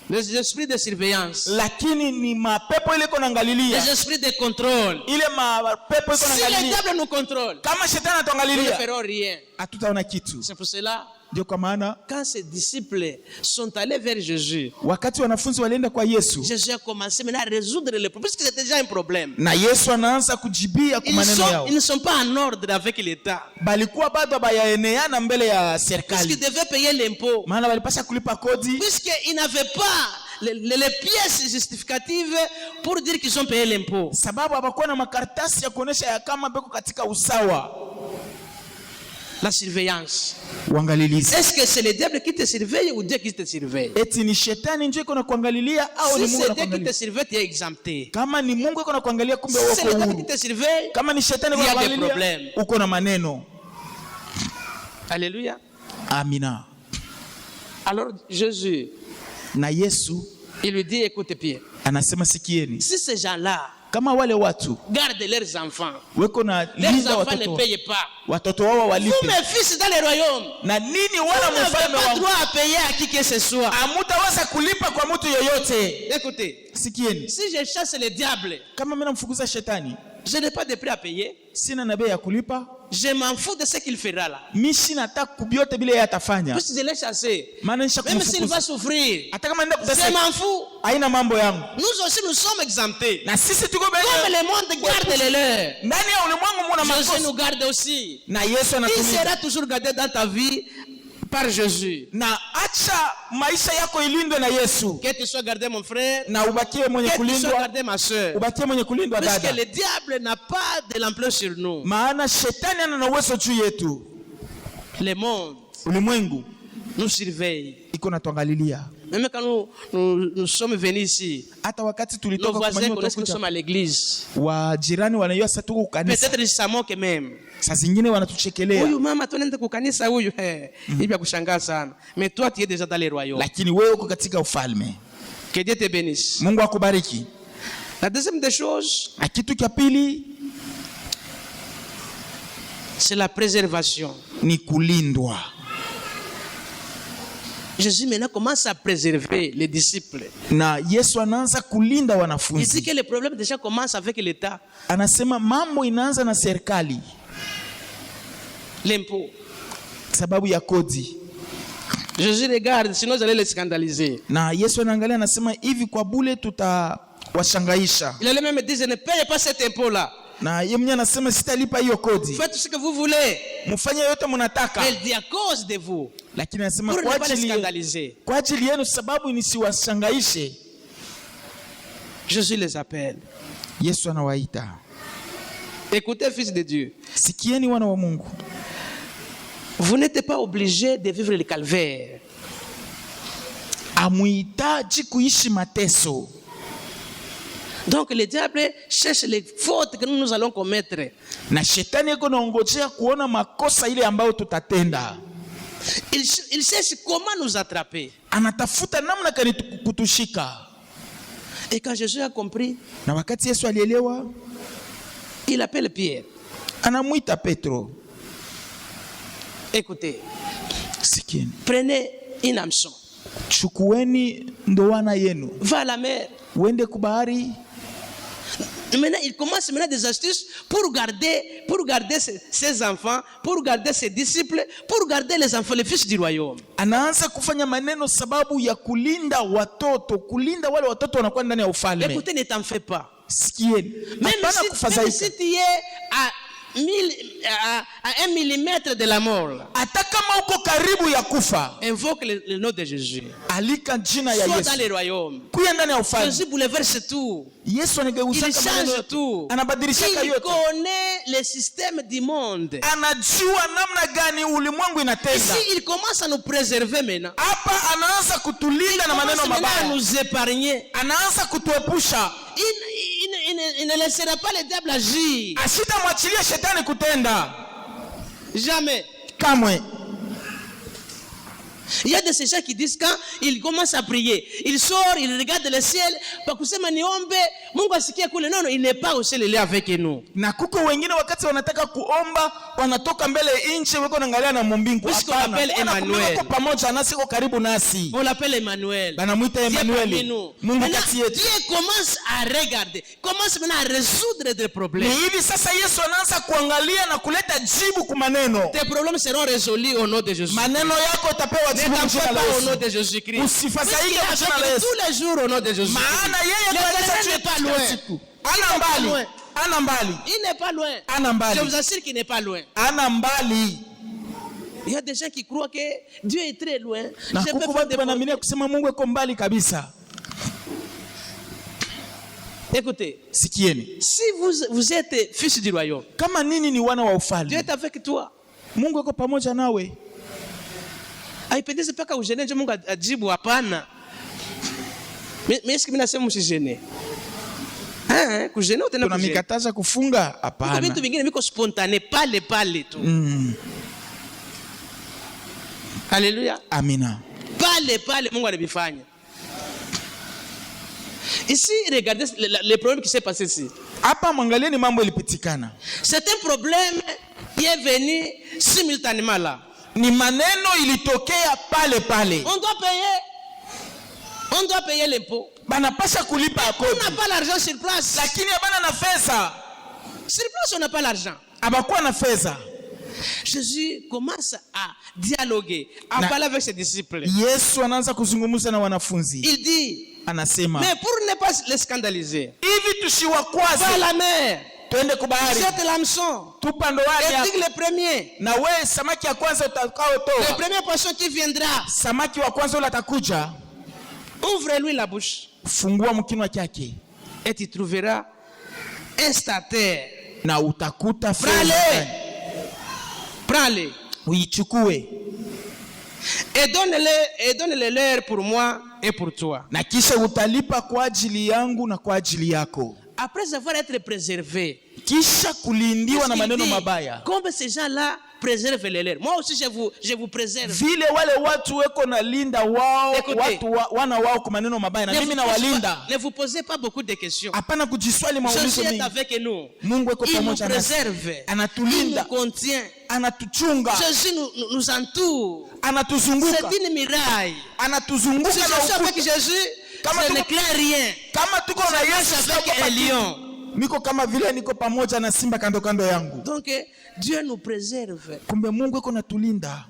A: Les esprits de surveillance.
B: Lakini ni mapepo ile iko naangalilia.
A: Les esprits de contrôle.
B: Ile mapepo iko
A: Si les
B: naangalilia.
A: diables nous contrôlent,
B: Kama shetani
A: nous ne
B: atuangalilia,
A: ferons rien.
B: hatutaona kitu.
A: C'est pour cela,
B: Ndio kwa maana
A: quand ces disciples sont allés vers Jésus,
B: wakati wanafunzi walienda kwa Yesu
A: Jésus a commencé maintenant à résoudre les problèmes, puisque c'était déjà un problème.
B: na Yesu anaanza kujibia kwa maneno yao.
A: Ils ne sont pas en ordre avec l'État.
B: Balikuwa bado bayaeneana mbele ya
A: Puisqu'ils
B: serikali.
A: devaient payer l'impôt.
B: Maana walipasha kulipa kodi
A: Puisqu'ils n'avaient pas les pièces justificatives pour dire qu'ils ont payé l'impôt.
B: sababu hapakuwa na makaratasi ya kuonesha ya kama beko katika usawa.
A: La surveillance.
B: Uangalilizi.
A: Est-ce que c'est le diable qui te surveille ou Dieu qui te surveille?
B: Eti ni shetani ndio iko na kuangalilia au ni
A: Si
B: Mungu
A: c'est Dieu qui te
B: anakuangalia?
A: surveille, tu es exempté.
B: Kama ni Mungu iko na kuangalia kumbe
A: Si c'est le
B: wako
A: diable qui
B: huru.
A: te surveille,
B: Kama ni shetani
A: il y a
B: iko
A: des
B: kuangalia
A: problèmes.
B: uko na maneno.
A: Alléluia.
B: Amina.
A: Alors Jésus,
B: Na Yesu
A: il lui dit, écoute Pierre,
B: anasema sikieni.
A: si ces gens-là
B: Kama wale watu
A: gardent leurs enfants,
B: weko na
A: leurs
B: linda
A: enfants ne
B: watoto
A: payent pas.
B: watoto wao
A: Vous,
B: walipe.
A: mes fils, dans les royaumes,
B: Na nini
A: vous
B: wala
A: n'avez
B: mfalme
A: pas
B: wangu?
A: droit à payer à qui que ce soit.
B: Hamutaweza kulipa kwa mtu yoyote.
A: Écoutez,
B: Sikieni.
A: si je chasse les diables,
B: Kama mimi namfukuza shetani,
A: je n'ai pas de prix à payer.
B: sina na bei ya kulipa.
A: Je m'en fous de ce qu'il fera là.
B: Mimi sina nataka kubyote bila yeye atafanya.
A: Puisque je l'ai chassé,
B: Maana nisha
A: même s'il va
B: kumfukuza.
A: souffrir,
B: Hata kama nenda
A: je
B: kutesa
A: m'en fous.
B: haina mambo yangu.
A: Nous aussi, nous sommes exemptés.
B: Na sisi tuko
A: Comme
B: mbele.
A: le monde garde les leurs,
B: Ndani ya ulimwengu muna
A: Jésus
B: makosa.
A: nous garde aussi.
B: Na Yesu
A: Il
B: anatulinda.
A: sera toujours gardé dans ta vie par Jésus.
B: Na acha maisha yako ilindwe na Yesu.
A: Que tu sois gardé, mon frère.
B: Na ubakie mwenye
A: Que tu sois
B: kulindwa.
A: gardé, ma soeur.
B: Ubakie mwenye kulindwa
A: Puisque
B: dada.
A: le diable n'a pas de l'ampleur sur nous.
B: Maana shetani ana na uwezo juu yetu.
A: Le monde
B: Ulimwengu
A: nous surveille.
B: iko natuangalilia.
A: Même quand nous sommes venus ici,
B: Hata wakati
A: nos
B: tulitoka
A: voisins
B: kumanyua
A: connaissent que nous sommes
B: tukuja,
A: à l'église.
B: wa jirani wanajua sasa tuko kanisa.
A: Peut-être ils s'amoquent même.
B: Saa zingine wanatuchekelea.
A: Huyu mama tunaenda kukanisa huyu. Hivi ya kushangaa sana. Mais toi tu es déjà dans les royaumes.
B: Lakini wewe uko katika ufalme.
A: Que Dieu te bénisse.
B: Mungu akubariki.
A: La deuxième des choses,
B: Na kitu cha pili
A: c'est la préservation.
B: ni kulindwa.
A: Jésus maintenant commence à préserver les disciples.
B: Na Yesu anaanza kulinda
A: Il dit
B: wanafunzi.
A: que le problème déjà commence avec l'État,
B: Anasema mambo inaanza na serikali
A: l'impôt.
B: sababu ya kodi.
A: Jésus regarde, sinon j'allais les scandaliser.
B: Na Yesu anaangalia anasema hivi kwa bure tutawashangaisha.
A: Il allait même dire, je ne paye pas cet impôt-là.
B: Na yeye mwenyewe anasema sitalipa hiyo kodi.
A: Faites ce que vous voulez.
B: Mfanye yote mnataka.
A: Elle dit à cause de vous.
B: Lakini anasema
A: Pour ne
B: kwa
A: pas les
B: ajili
A: scandaliser.
B: kwa ajili yenu sababu nisiwashangaishe.
A: Jésus les appelle.
B: Yesu anawaita.
A: Écoutez, fils de Dieu.
B: Sikieni wana wa Mungu.
A: Vous n'êtes pas obligés de vivre le calvaire.
B: Amuhitaji kuishi mateso.
A: Donc le diable cherche les fautes que nous allons commettre.
B: Na shetani yuko naongojea kuona makosa ile ambayo tutatenda.
A: Il cherche comment nous attraper.
B: Anatafuta namna gani kutushika.
A: Et quand Jésus a compris,
B: Na wakati Yesu alielewa,
A: il appelle Pierre.
B: anamuita Petro.
A: Écoutez,
B: Sikieni.
A: prenez une hameçon.
B: Chukueni ndoana yenu.
A: Va à la mer.
B: Uende kubahari.
A: Maintenant, il commence maintenant des astuces pour garder ses enfants, pour garder ses disciples, pour garder les enfants, les fils du royaume.
B: Anaanza kufanya maneno sababu ya kulinda watoto, kulinda wale watoto wanakuwa ndani ya ufalme.
A: Écoutez, ne t'en fais pas.
B: Sikieni.
A: Même si tu es à 1 millimètre de la mort,
B: hata kama uko karibu ya kufa,
A: invoque le nom de Jésus.
B: alika jina ya
A: Sois
B: Yesu.
A: dans le royaume.
B: Kuya ndani ya ufalme.
A: Jésus bouleverse tout.
B: Yesu
A: Il
B: anageuza
A: change tout.
B: anabadilisha
A: Il
B: yote.
A: connaît le système du monde.
B: Anajua namna gani ulimwengu inatenda.
A: Ici, il commence à nous préserver maintenant.
B: Hapa anaanza kutulinda na
A: Il
B: maneno
A: commence maintenant à
B: mabaya.
A: nous épargner.
B: Anaanza kutuepusha.
A: Il ne laissera pas le diable agir.
B: Asitamwachilia shetani kutenda.
A: Jamais.
B: Kamwe.
A: Il y a de ces gens qui disent quand ils commencent à prier, ils sortent, ils regardent le ciel, parce que sema niombe, Mungu asikie kule. Non, il n'est pas au ciel, il est avec nous.
B: Na kuko wengine wakati wanataka kuomba wanatoka mbele nje wako naangalia na mbingu.
A: Puisqu'on l'appelle Emmanuel.
B: Wako pamoja nasi, ko karibu nasi.
A: On l'appelle Emmanuel.
B: Banamuita Emmanuel. Mungu kati yetu.
A: Dieu commence à regarder, commence maintenant à résoudre des problèmes.
B: Ni hivi sasa Yesu anaanza kuangalia na kuleta jibu kwa maneno.
A: Tes problèmes seront résolus au nom de Jésus.
B: Maneno yako utapewa
A: Ne
B: jibu
A: t'en fais pas au nom
B: Yesu.
A: de Jésus-Christ.
B: Usifadhaike kwa jina la Yesu.
A: Tous les jours au nom de Jésus.
B: Maana yeye
A: L'éternel n'est pas loin.
B: ana mbali. Ana mbali.
A: Il n'est pas loin.
B: Ana mbali.
A: Je vous assure qu'il n'est pas loin.
B: Ana mbali.
A: Il y a des gens qui croient que Dieu est très loin.
B: Na
A: Je peux
B: kuko
A: faire
B: watu
A: des
B: wanaamini kusema Mungu yuko mbali kabisa.
A: Écoutez,
B: Sikieni.
A: si vous êtes fils du royaume,
B: Kama nini ni wana wa
A: Dieu
B: ufalme.
A: est avec toi.
B: Mungu yuko pamoja nawe.
A: Haipendezi mpaka ujene nje Mungu ajibu hapana. Mimi mimi nasema msijene. Kujene utenda kujene.
B: Tunamikataza kufunga?
A: Kwa
B: Hapana.
A: vitu vingine viko spontané, pale tu. Alléluia.
B: Amina.
A: Pale Mungu alibifanya. Ici, regardez le problème qui s'est passé ici.
B: Hapa mwangalieni mambo ilipitikana.
A: C'est un problème qui est venu simultanément là.
B: Ni maneno ilitokea pale.
A: On doit payer l'impôt.
B: Banapasha kulipa
A: On
B: kodi.
A: n'a pas l'argent sur place.
B: Lakini abana na fedha.
A: Sur place, on n'a pas l'argent.
B: Abakuwa na fedha.
A: Jésus commence à dialoguer, à parler avec ses disciples.
B: Yesu anaanza kuzungumza na wanafunzi.
A: Il dit,
B: Anasema,
A: mais pour ne pas les scandaliser,
B: hivi
A: va à
B: tusiwakwaze,
A: la mer,
B: twende kubahari,
A: jette l'hameçon,
B: tupa ndoani
A: et pique le premier.
B: na we samaki ya kwanza
A: Le
B: utakaotoa.
A: premier poisson qui viendra,
B: Samaki wa kwanza ule atakuja,
A: ouvre-lui la bouche,
B: fungua mkinwa chake
A: et tu trouveras un stataire.
B: na utakuta
A: Prends-le,
B: fedha.
A: prends-le,
B: Uichukue
A: et donne-le leur pour moi et pour toi.
B: na kisha utalipa kwa ajili yangu na kwa ajili yako.
A: Après avoir été préservé,
B: Kisha kulindiwa na
A: il
B: maneno
A: dit,
B: mabaya.
A: comme ces gens-là préservent les leurs, moi aussi je vous préserve.
B: Vile wale watu weko na linda wao,
A: Écoutez,
B: wana wao kwa maneno mabaya, na mimi nawalinda.
A: Ne vous posez pas beaucoup de questions.
B: Hapana kujiswali
A: Jésus
B: maulizo
A: est
B: mengi.
A: avec nous.
B: Mungu yuko
A: Il nous
B: pamoja nasi.
A: préserve. Il
B: Anatulinda,
A: nous contient.
B: anatuchunga,
A: Jésus nous entoure.
B: anatuzunguka,
A: C'est une miraille.
B: anatuzunguka
A: Si je
B: na
A: suis avec
B: ukuta.
A: Jésus,
B: Kama
A: je
B: tuko-
A: n'éclaire rien.
B: Kama tuko na
A: Je
B: Yesu
A: suis avec un lion.
B: niko kama vile niko pamoja na simba kando yangu.
A: Donc Dieu nous préserve.
B: Kumbe Mungu yuko natulinda,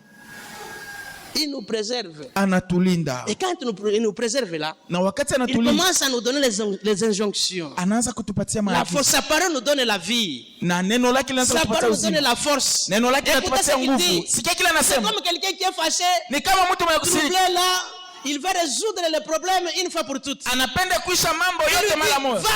A: Il nous préserve.
B: anatulinda.
A: Et quand il nous préserve là,
B: Na wakati
A: il
B: anatulinda,
A: commence à nous donner les injonctions.
B: anaanza kutupatia
A: La
B: maagizo.
A: force, sa parole nous donne la vie.
B: Na neno lake linaanza
A: Sa
B: kutupatia
A: parole nous donne
B: uzima.
A: la force.
B: Neno lake
A: Écoutez
B: linatupatia
A: ce qu'il
B: nguvu.
A: dit.
B: Sikia kile
A: C'est
B: anasema.
A: comme quelqu'un qui est fâché.
B: Ni kama mtu mwenye kusirika.
A: Troublé là, il va résoudre le problème une fois pour toutes.
B: Anapenda kuisha mambo
A: Il lui
B: yote mara
A: dit,
B: moja.
A: va,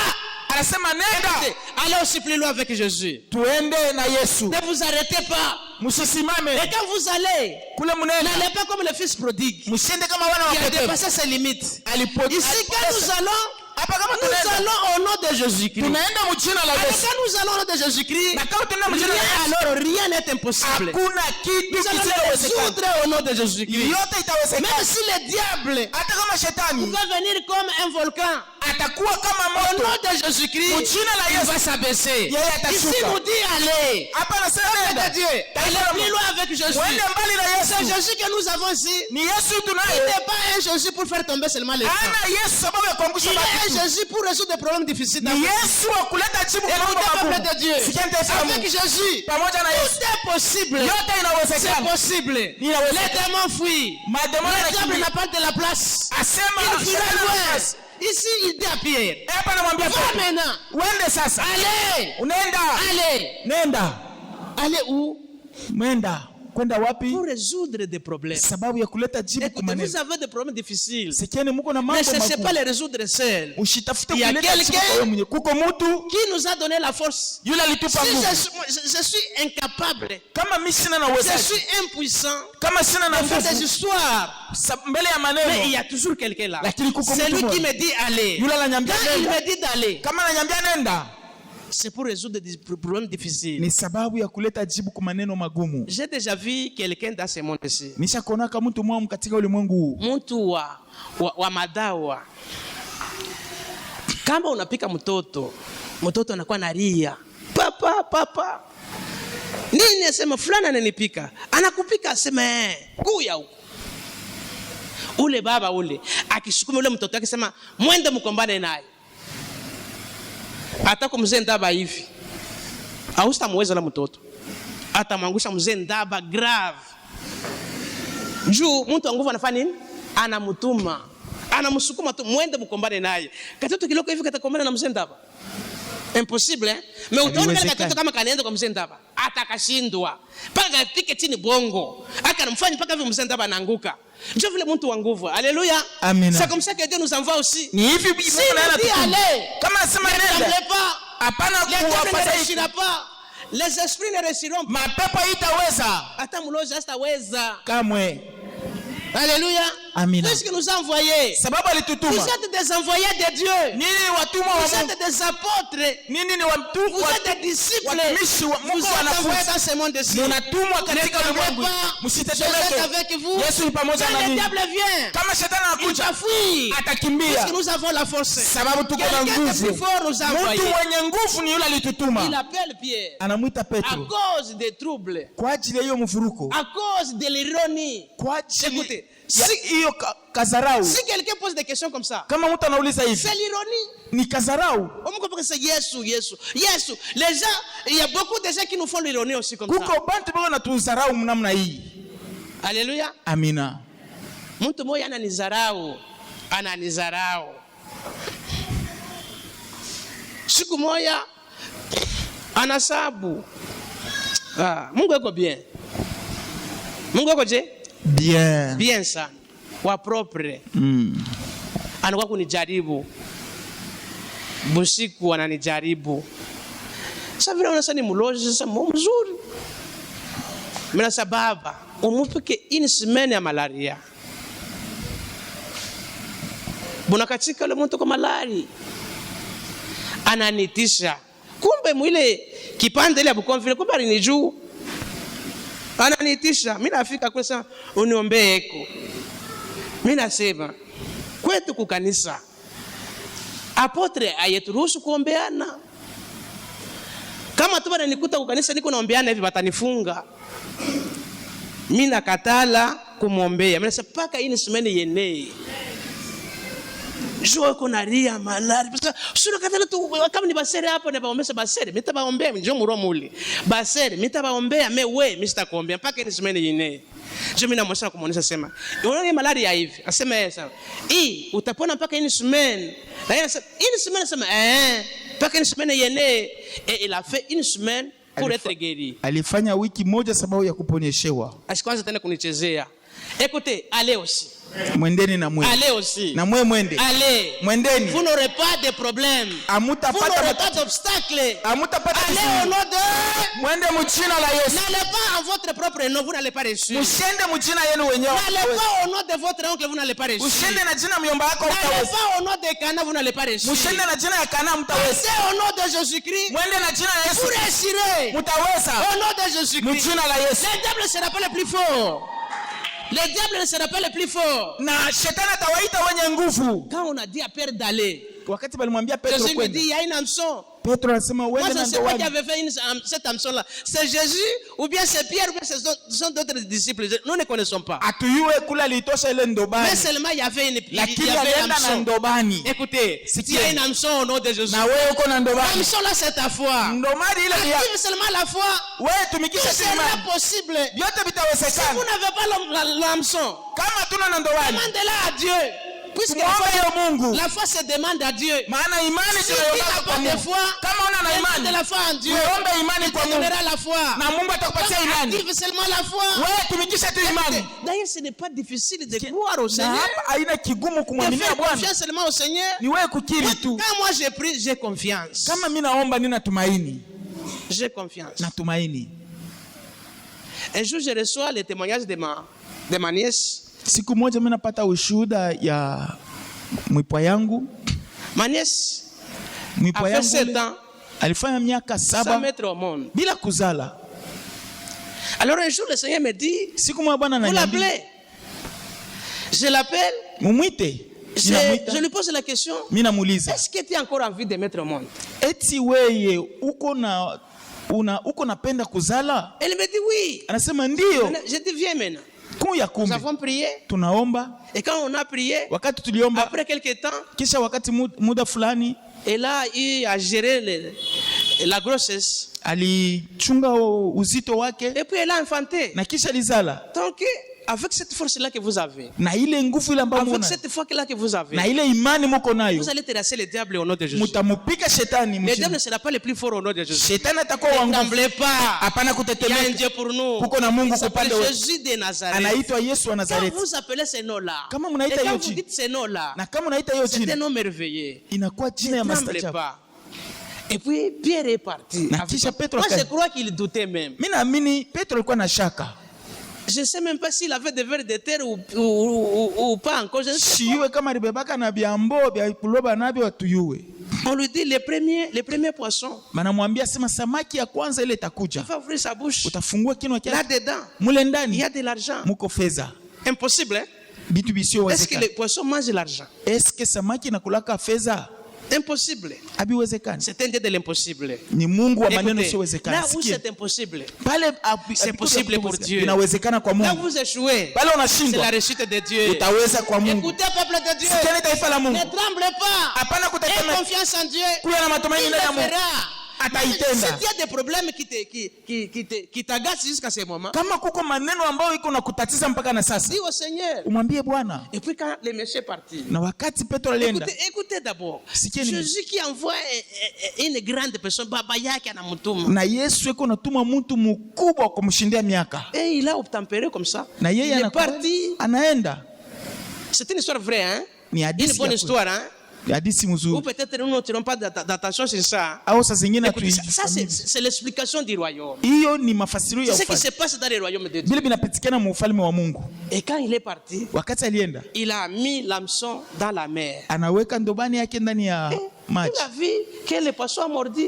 B: Anasema nenda,
A: allez aussi plus loin avec Jésus.
B: tuende na Yesu.
A: Ne vous arrêtez pas.
B: Msisimame.
A: Et quand vous allez,
B: Kule mnaenda.
A: n'allez pas comme le fils prodigue
B: Msiende kama wana wa
A: qui a
B: Petro.
A: dépassé ses limites. Ici,
B: Alipoteza.
A: quand nous allons,
B: Hapa kama
A: nous
B: tunaenda.
A: allons au nom de Jésus-Christ.
B: Tunaenda mjina la
A: Alors,
B: Yesu.
A: quand nous allons au nom de Jésus-Christ,
B: Na kama tunaenda mjina la Yesu.
A: alors rien n'est impossible.
B: Hakuna kitu
A: Nous allons le
B: kisichowezekana.
A: résoudre au nom de Jésus-Christ.
B: Yote itawezekana.
A: Même si le diable
B: Hata kama shetani
A: va venir comme un volcan,
B: atakuwa kama
A: Au
B: moto.
A: nom de Jésus-Christ,
B: Mujina la
A: il
B: Yesu.
A: va s'abaisser.
B: Yeye atashuka.
A: Ici nous dit allez.
B: Hapa anasema
A: Peuple
B: nenda.
A: de Dieu, allez plus loin avec Jésus.
B: Mwende mbali na
A: C'est
B: Yesu.
A: Jésus que nous avons ici.
B: Ni Yesu
A: Il
B: tunaye.
A: n'est pas un Jésus pour faire tomber seulement les gens.
B: Hana Yesu sababu ya kuangusha
A: Il est
B: watu.
A: un Jésus pour résoudre des problèmes difficiles.
B: Ni Yesu wa kuleta jibu kwa mambo
A: Écoutez, peuple
B: magumu.
A: de Dieu,
B: Sikia taifa la
A: avec
B: Mungu.
A: Jésus,
B: Pamoja na Yesu.
A: tout est possible.
B: Yote
A: C'est
B: inawezekana.
A: possible.
B: Inawezekana.
A: Les démons fuient.
B: Mademoni
A: Le diable
B: anakimbia.
A: n'a pas de la place.
B: Asema
A: Il fuira
B: asema
A: loin.
B: nafasi.
A: Ici, il dit à Pierre,
B: Hapa namwambia
A: va
B: Petro.
A: maintenant.
B: Uende sasa.
A: Allez.
B: Unaenda.
A: Allez.
B: Nenda.
A: Allez où?
B: Mwenda. Kwenda wapi?
A: Pour résoudre des problèmes.
B: Sababu ya kuleta jibu kwa
A: Écoutez,
B: maneno.
A: vous avez des problèmes difficiles.
B: Sikieni muko na
A: Ne
B: mambo
A: cherchez pas
B: magumu.
A: les résoudre seuls.
B: Usitafute
A: Il y a
B: kuleta jibu
A: quelqu'un
B: kwa wewe mwenyewe. Kuko mtu
A: Qui nous a donné la force?
B: yule alitupa
A: Si
B: nguvu.
A: je suis incapable,
B: Kama mimi sina na
A: je
B: uwezo.
A: suis impuissant
B: Kama sina na
A: de faire des
B: nguvu.
A: histoires,
B: Mbele ya
A: mais il
B: maneno.
A: y a toujours quelqu'un là.
B: Lakini kuko
A: C'est
B: mtu
A: lui qui
B: mmoja.
A: me dit allez.
B: Yule ananiambia
A: Quand il
B: nenda.
A: me dit d'aller,
B: Kama ananiambia nenda.
A: c'est pour résoudre des problèmes difficiles.
B: Ni sababu ya kuleta jibu kwa maneno magumu.
A: J'ai déjà vu quelqu'un dans ce monde ici.
B: Nishakuonaka mtu mmoja katika ulimwengu huu.
A: Mtu wa madawa. Kama unapika mtoto anakuwa nalia. Papa. Nini asema fulani ananipika? Anakupika asema kuya huko. Ule baba ule akisukuma ule mtoto akisema mwende mkombane naye. Atako mzee ndaba hivi. Hausitamweza la mtoto. Atamwangusha mzee ndaba grave. Juu mtu wa nguvu anafanya nini? Anamtuma. Anamsukuma tu mwende mkombane naye. Katoto kiloko hivi katakombana na mzee ndaba. Impossible eh? Mais utaona kile katoto kama kanaenda kwa mzee ndaba, atakashindwa. Paka apike chini bongo. Akanamfanya paka hivi mzee ndaba anaanguka. Ndio vile mtu wa nguvu. Alléluia.
B: Amina.
A: C'est comme ça que Dieu nous envoie aussi.
B: Ni hivi
A: Si
B: Mungu naye
A: nous dit
B: anatutuma.
A: allez,
B: Kama asema
A: ne
B: nenda.
A: tremblez pas.
B: Hapana
A: Les diables ne
B: kuwapata
A: réussiront pas. Les esprits ne réussiront pas.
B: mapepo itaweza
A: Hata mlozi hataweza.
B: kamwe.
A: Alléluia.
B: Amina.
A: Puisque nous a envoyés.
B: Sababu
A: Vous
B: alitutuma.
A: êtes des envoyés de Dieu.
B: Nini watumwa wa
A: Vous
B: Mungu?
A: êtes des apôtres.
B: Nini ni watu
A: Vous êtes des disciples.
B: watumishi wa
A: Vous
B: Mungu
A: êtes envoyés
B: wanafunzi.
A: dans ce monde-ci.
B: Munatumwa
A: Ne
B: katika
A: tremblez
B: ulimwengu.
A: pas. Je suis
B: Msitetemeke.
A: avec vous.
B: Yesu ni pamoja
A: Quand
B: na
A: le
B: ninyi.
A: diable vient,
B: Kama shetani
A: il
B: anakuja
A: va fuir.
B: atakimbia.
A: Puisque nous avons la force.
B: Sababu tuko na
A: Quelqu'un de
B: nguvu.
A: plus fort nous a
B: Mtu
A: envoyés.
B: mwenye nguvu ni yule
A: Il
B: alitutuma.
A: appelle Pierre.
B: Anamwita
A: À
B: Petro
A: cause des troubles.
B: kwa ajili ya hiyo mvuruko,
A: À cause de l'ironie.
B: kwa ajili
A: Écoutez,
B: ya hiyo kazarau.
A: Si quelqu'un pose des questions comme ça,
B: Kama mtu anauliza hivi,
A: c'est l'ironie.
B: ni kazarau.
A: On comprend que c'est Yesu. Les gens, il y a beaucoup de gens qui nous font l'ironie aussi comme ça.
B: Kuko bantu bako natuzarau namna hii.
A: Alléluia.
B: Amina.
A: Mtu mmoja ananizarau. Siku moja anasabu. Mungu yuko bien. Mungu yuko je?
B: Bien.
A: Bien sana. Wa propre. Anakuwa kunijaribu. Busiku ananijaribu. Sasa vile unasema ni mlozi sasa mzuri. Mimi sababu umupike ini semene ya malaria. Bona katika ile mtu kwa malaria. Ananitisha. Kumbe mwile kipande ile Bukombe vile kumbe ni juu. Ananitisha. Mimi nafika kwa sasa uniombee eko. Mimi nasema kwetu kukanisa apotre ayeturuhusu kuombeana. Kama tu bana nikuta kukanisa niko naombeana hivi batanifunga. Mimi nakatala kumwombea. Mimi nasema paka hii nisimeni yenee. Jua kuna ria malari. Sura katala tu kama ni basere hapo na baombea basere. Mimi tabaombea njoo muromuli. Basere mimi tabaombea mewe mimi sitakuombea paka nisimeni yenee. Je mimi namwasha kumuonesha sema. Unaona malaria hivi. Asema yeye sawa. Utapona mpaka hii nisimeni. Na yeye anasema hii semaine sema paka hii semaine yenee et il a fait une semaine pour être guéri.
B: Alifanya wiki moja sababu ya kuponyeshewa.
A: Asikwanza tena kunichezea. Écoutez, allez aussi.
B: Mwendeni na mwe.
A: Allez aussi.
B: Na mwe mwende.
A: Allez.
B: Mwendeni.
A: Vous n'aurez pas de problème. Vous n'aurez pas d'obstacle. Allez au nom de...
B: Mwende mjina la Yesu.
A: N'allez pas en votre propre nom, vous n'allez pas reçu.
B: Msiende mjina yenu wenyewe.
A: N'allez pas au nom de votre oncle, vous n'allez pas reçu.
B: Usiende na jina myomba yako
A: N'allez
B: utaweza.
A: pas au nom de Cana, vous n'allez pas reçu.
B: Msiende na jina ya Kana mtaweza.
A: C'est au nom de Jésus-Christ.
B: Mwende na jina ya Yesu.
A: Vous réussirez.
B: Mtaweza.
A: Au nom de Jésus-Christ.
B: Mjina la Yesu.
A: Le diable ne sera pas le plus fort. Le diable ne sera pas le plus fort.
B: Na shetani atawaita wenye nguvu.
A: Quand on a dit à Pierre d'aller,
B: Wakati balimwambia Petro
A: Jésus lui
B: kwenda,
A: dit, il y a une hameçon.
B: Petro anasema
A: Moi,
B: uende
A: je
B: na
A: ne sais pas qui
B: ndoani.
A: avait fait cette hameçon-là. C'est Jésus, ou bien c'est Pierre, ou bien ce sont d'autres disciples. Nous ne connaissons pas.
B: Atuyue kula litosha ile
A: Mais
B: ndobani,
A: seulement il y avait une
B: lakini
A: une
B: alienda na
A: hameçon.
B: ndobani.
A: Écoutez, il y a une hameçon au nom de Jésus.
B: Na wewe uko na ndobani.
A: Hameçon là, c'est ta foi.
B: Ndomani ile ni ya
A: Active seulement la foi.
B: wewe,
A: Tout
B: tumikisha tu
A: sera
B: imani.
A: possible.
B: Vyote
A: Si vous
B: vitawezekana.
A: n'avez pas l'hameçon,
B: Kama tuna na ndobani,
A: demandez-la à Dieu. Puisque
B: tumuombe yo Mungu.
A: la foi se demande à Dieu.
B: Maana imani
A: Si tu
B: tunayoomba
A: n'as
B: kwa
A: pas de
B: Mungu.
A: foi,
B: Kama una na
A: demande
B: imani,
A: la foi en Dieu.
B: uombe imani
A: Il
B: kwa
A: te
B: Mungu.
A: donnera la foi.
B: Na Mungu atakupatia
A: Donc,
B: imani.
A: active seulement la foi.
B: Wewe tumikisha tu imani.
A: D'ailleurs, ce n'est pas difficile de croire au
B: Na
A: Seigneur.
B: hapa haina kigumu
A: De
B: kumwaminia
A: faire
B: Bwana.
A: confiance seulement au Seigneur.
B: Ni wewe kukiri tu.
A: Quand moi j'ai pris, j'ai confiance.
B: Kama mimi naomba nina tumaini.
A: J'ai confiance.
B: Na tumaini.
A: Un jour, je reçois le témoignage de ma nièce.
B: Siku moja mimi napata ushuhuda ya mwipwa yangu.
A: Ma nièce
B: Mwipwa
A: a fait 7
B: yangu
A: ans
B: alifanya miaka
A: sans
B: 7
A: mettre au monde.
B: bila kuzala.
A: Alors un jour, le Seigneur me dit,
B: Siku moja Bwana
A: vous
B: ananiambia,
A: l'appelez. Je l'appelle.
B: mumwite.
A: Je lui pose la question,
B: Mimi namuuliza,
A: est-ce que tu as encore envie de mettre au monde?
B: eti weye uko napenda kuzala?
A: Elle me dit oui.
B: Anasema ndio.
A: Je dis viens maintenant.
B: Kuya
A: Nous
B: kumbe.
A: avons prié.
B: Tunaomba.
A: Et quand on a prié,
B: Wakati tuliomba,
A: après quelques temps,
B: kisha wakati muda fulani
A: elle a eu à gérer la grossesse.
B: alichunga uzito wake
A: Et puis elle a enfanté.
B: na kisha lizala.
A: Donc, avec cette force-là que vous avez,
B: Na ile nguvu ile ambayo
A: avec
B: muna,
A: cette foi-là que vous avez,
B: na ile imani mko nayo,
A: vous allez terrasser le diable au nom de Jésus.
B: mtamupika shetani
A: Le
B: mchini.
A: diable ne sera pas le plus fort au nom de Jésus.
B: Shetani atakuwa
A: Ne
B: wa nguvu.
A: tremblez pas.
B: Hapana
A: Il y a un
B: kutetemeka.
A: Dieu pour nous.
B: Kuko na Mungu
A: Il s'appelle
B: kupande wetu.
A: Jésus de Nazareth.
B: Anaitwa Yesu wa
A: Quand
B: Nazareti.
A: vous appelez ce nom-là,
B: Kama
A: et
B: mnaita
A: quand
B: hiyo
A: vous
B: jina,
A: dites ce nom-là,
B: na kama unaita hiyo
A: c'est un
B: jina,
A: nom merveilleux.
B: inakuwa jina ya
A: Ne tremblez
B: maajabu.
A: pas. Et puis Pierre est parti.
B: Na kisha Petro
A: Moi, je
B: akaenda.
A: crois qu'il doutait même.
B: Mimi naamini Petro alikuwa na shaka.
A: Je ne sais même pas s'il avait des vers de terre ou pas encore. Je ne sais pas.
B: Siwe kama alibebaka na biambo bya kuloba nabyo watuyue.
A: On lui dit les premiers poissons.
B: Manamwambia sema samaki ya kwanza ile
A: Il
B: itakuja.
A: va ouvrir sa bouche.
B: Utafungua kinywa chake.
A: Là-dedans,
B: Mule
A: il y
B: ndani
A: a de l'argent.
B: muko fedha.
A: Impossible, hein?
B: Bitu
A: Est-ce que
B: bisiowezekana.
A: les poissons mangent l'argent?
B: Eske samaki nakulaka fedha?
A: Impossible.
B: Habiwezekani.
A: C'est un Dieu de l'impossible.
B: Ni Mungu wa maneno
A: Écoutez,
B: isiyowezekana.
A: là où
B: Sikia.
A: c'est impossible,
B: Pale
A: c'est possible pour Dieu.
B: inawezekana kwa
A: là où
B: Mungu.
A: vous échouez,
B: Pale
A: c'est
B: unashindwa
A: la réussite de Dieu.
B: utaweza kwa Mungu.
A: Écoutez, peuple de Dieu,
B: Sikieni taifa la
A: ne
B: Mungu.
A: tremblez pas.
B: Hapana
A: Aie
B: kutetemeka.
A: confiance en Dieu.
B: Kuya na matumaini
A: Il
B: ndani ya
A: le
B: Mungu.
A: fera.
B: Ataitenda.
A: Si tu as des problèmes qui t'agacent jusqu'à ce moment,
B: Kama kuko maneno ambayo iko na kutatiza mpaka na sasa,
A: dis au Seigneur.
B: umwambie Bwana.
A: Et puis quand le monsieur est parti,
B: Na wakati Petro alienda,
A: écoutez d'abord.
B: Sikieni.
A: Jésus qui envoie une grande personne, baba yake anamtuma.
B: na Yesu iko natuma mtu mkubwa kumshindia miaka.
A: Et il a obtempéré comme ça.
B: Na
A: Il
B: yeye
A: est
B: anakuwa
A: parti.
B: anaenda.
A: C'est une histoire vraie, hein?
B: Ni
A: Une
B: hadithi
A: bonne
B: ya
A: histoire, hein?
B: kweli. Hadithi
A: Ou
B: mzuri.
A: peut-être nous ne tirons pas d'attention sur ça.
B: Au saa zingine
A: Écoutez, ça
B: hatuifahamu.
A: c'est l'explication du royaume.
B: Hiyo ni mafasirio ya
A: C'est ce qui
B: ufalme.
A: se passe dans le royaume de Dieu.
B: Vile vinapitikana mu ufalme wa Mungu.
A: Et quand il est parti,
B: Wakati alienda,
A: il a mis l'hameçon dans la mer.
B: anaweka ndobani yake ndani ya maji.
A: Il a vu que le poisson a mordu.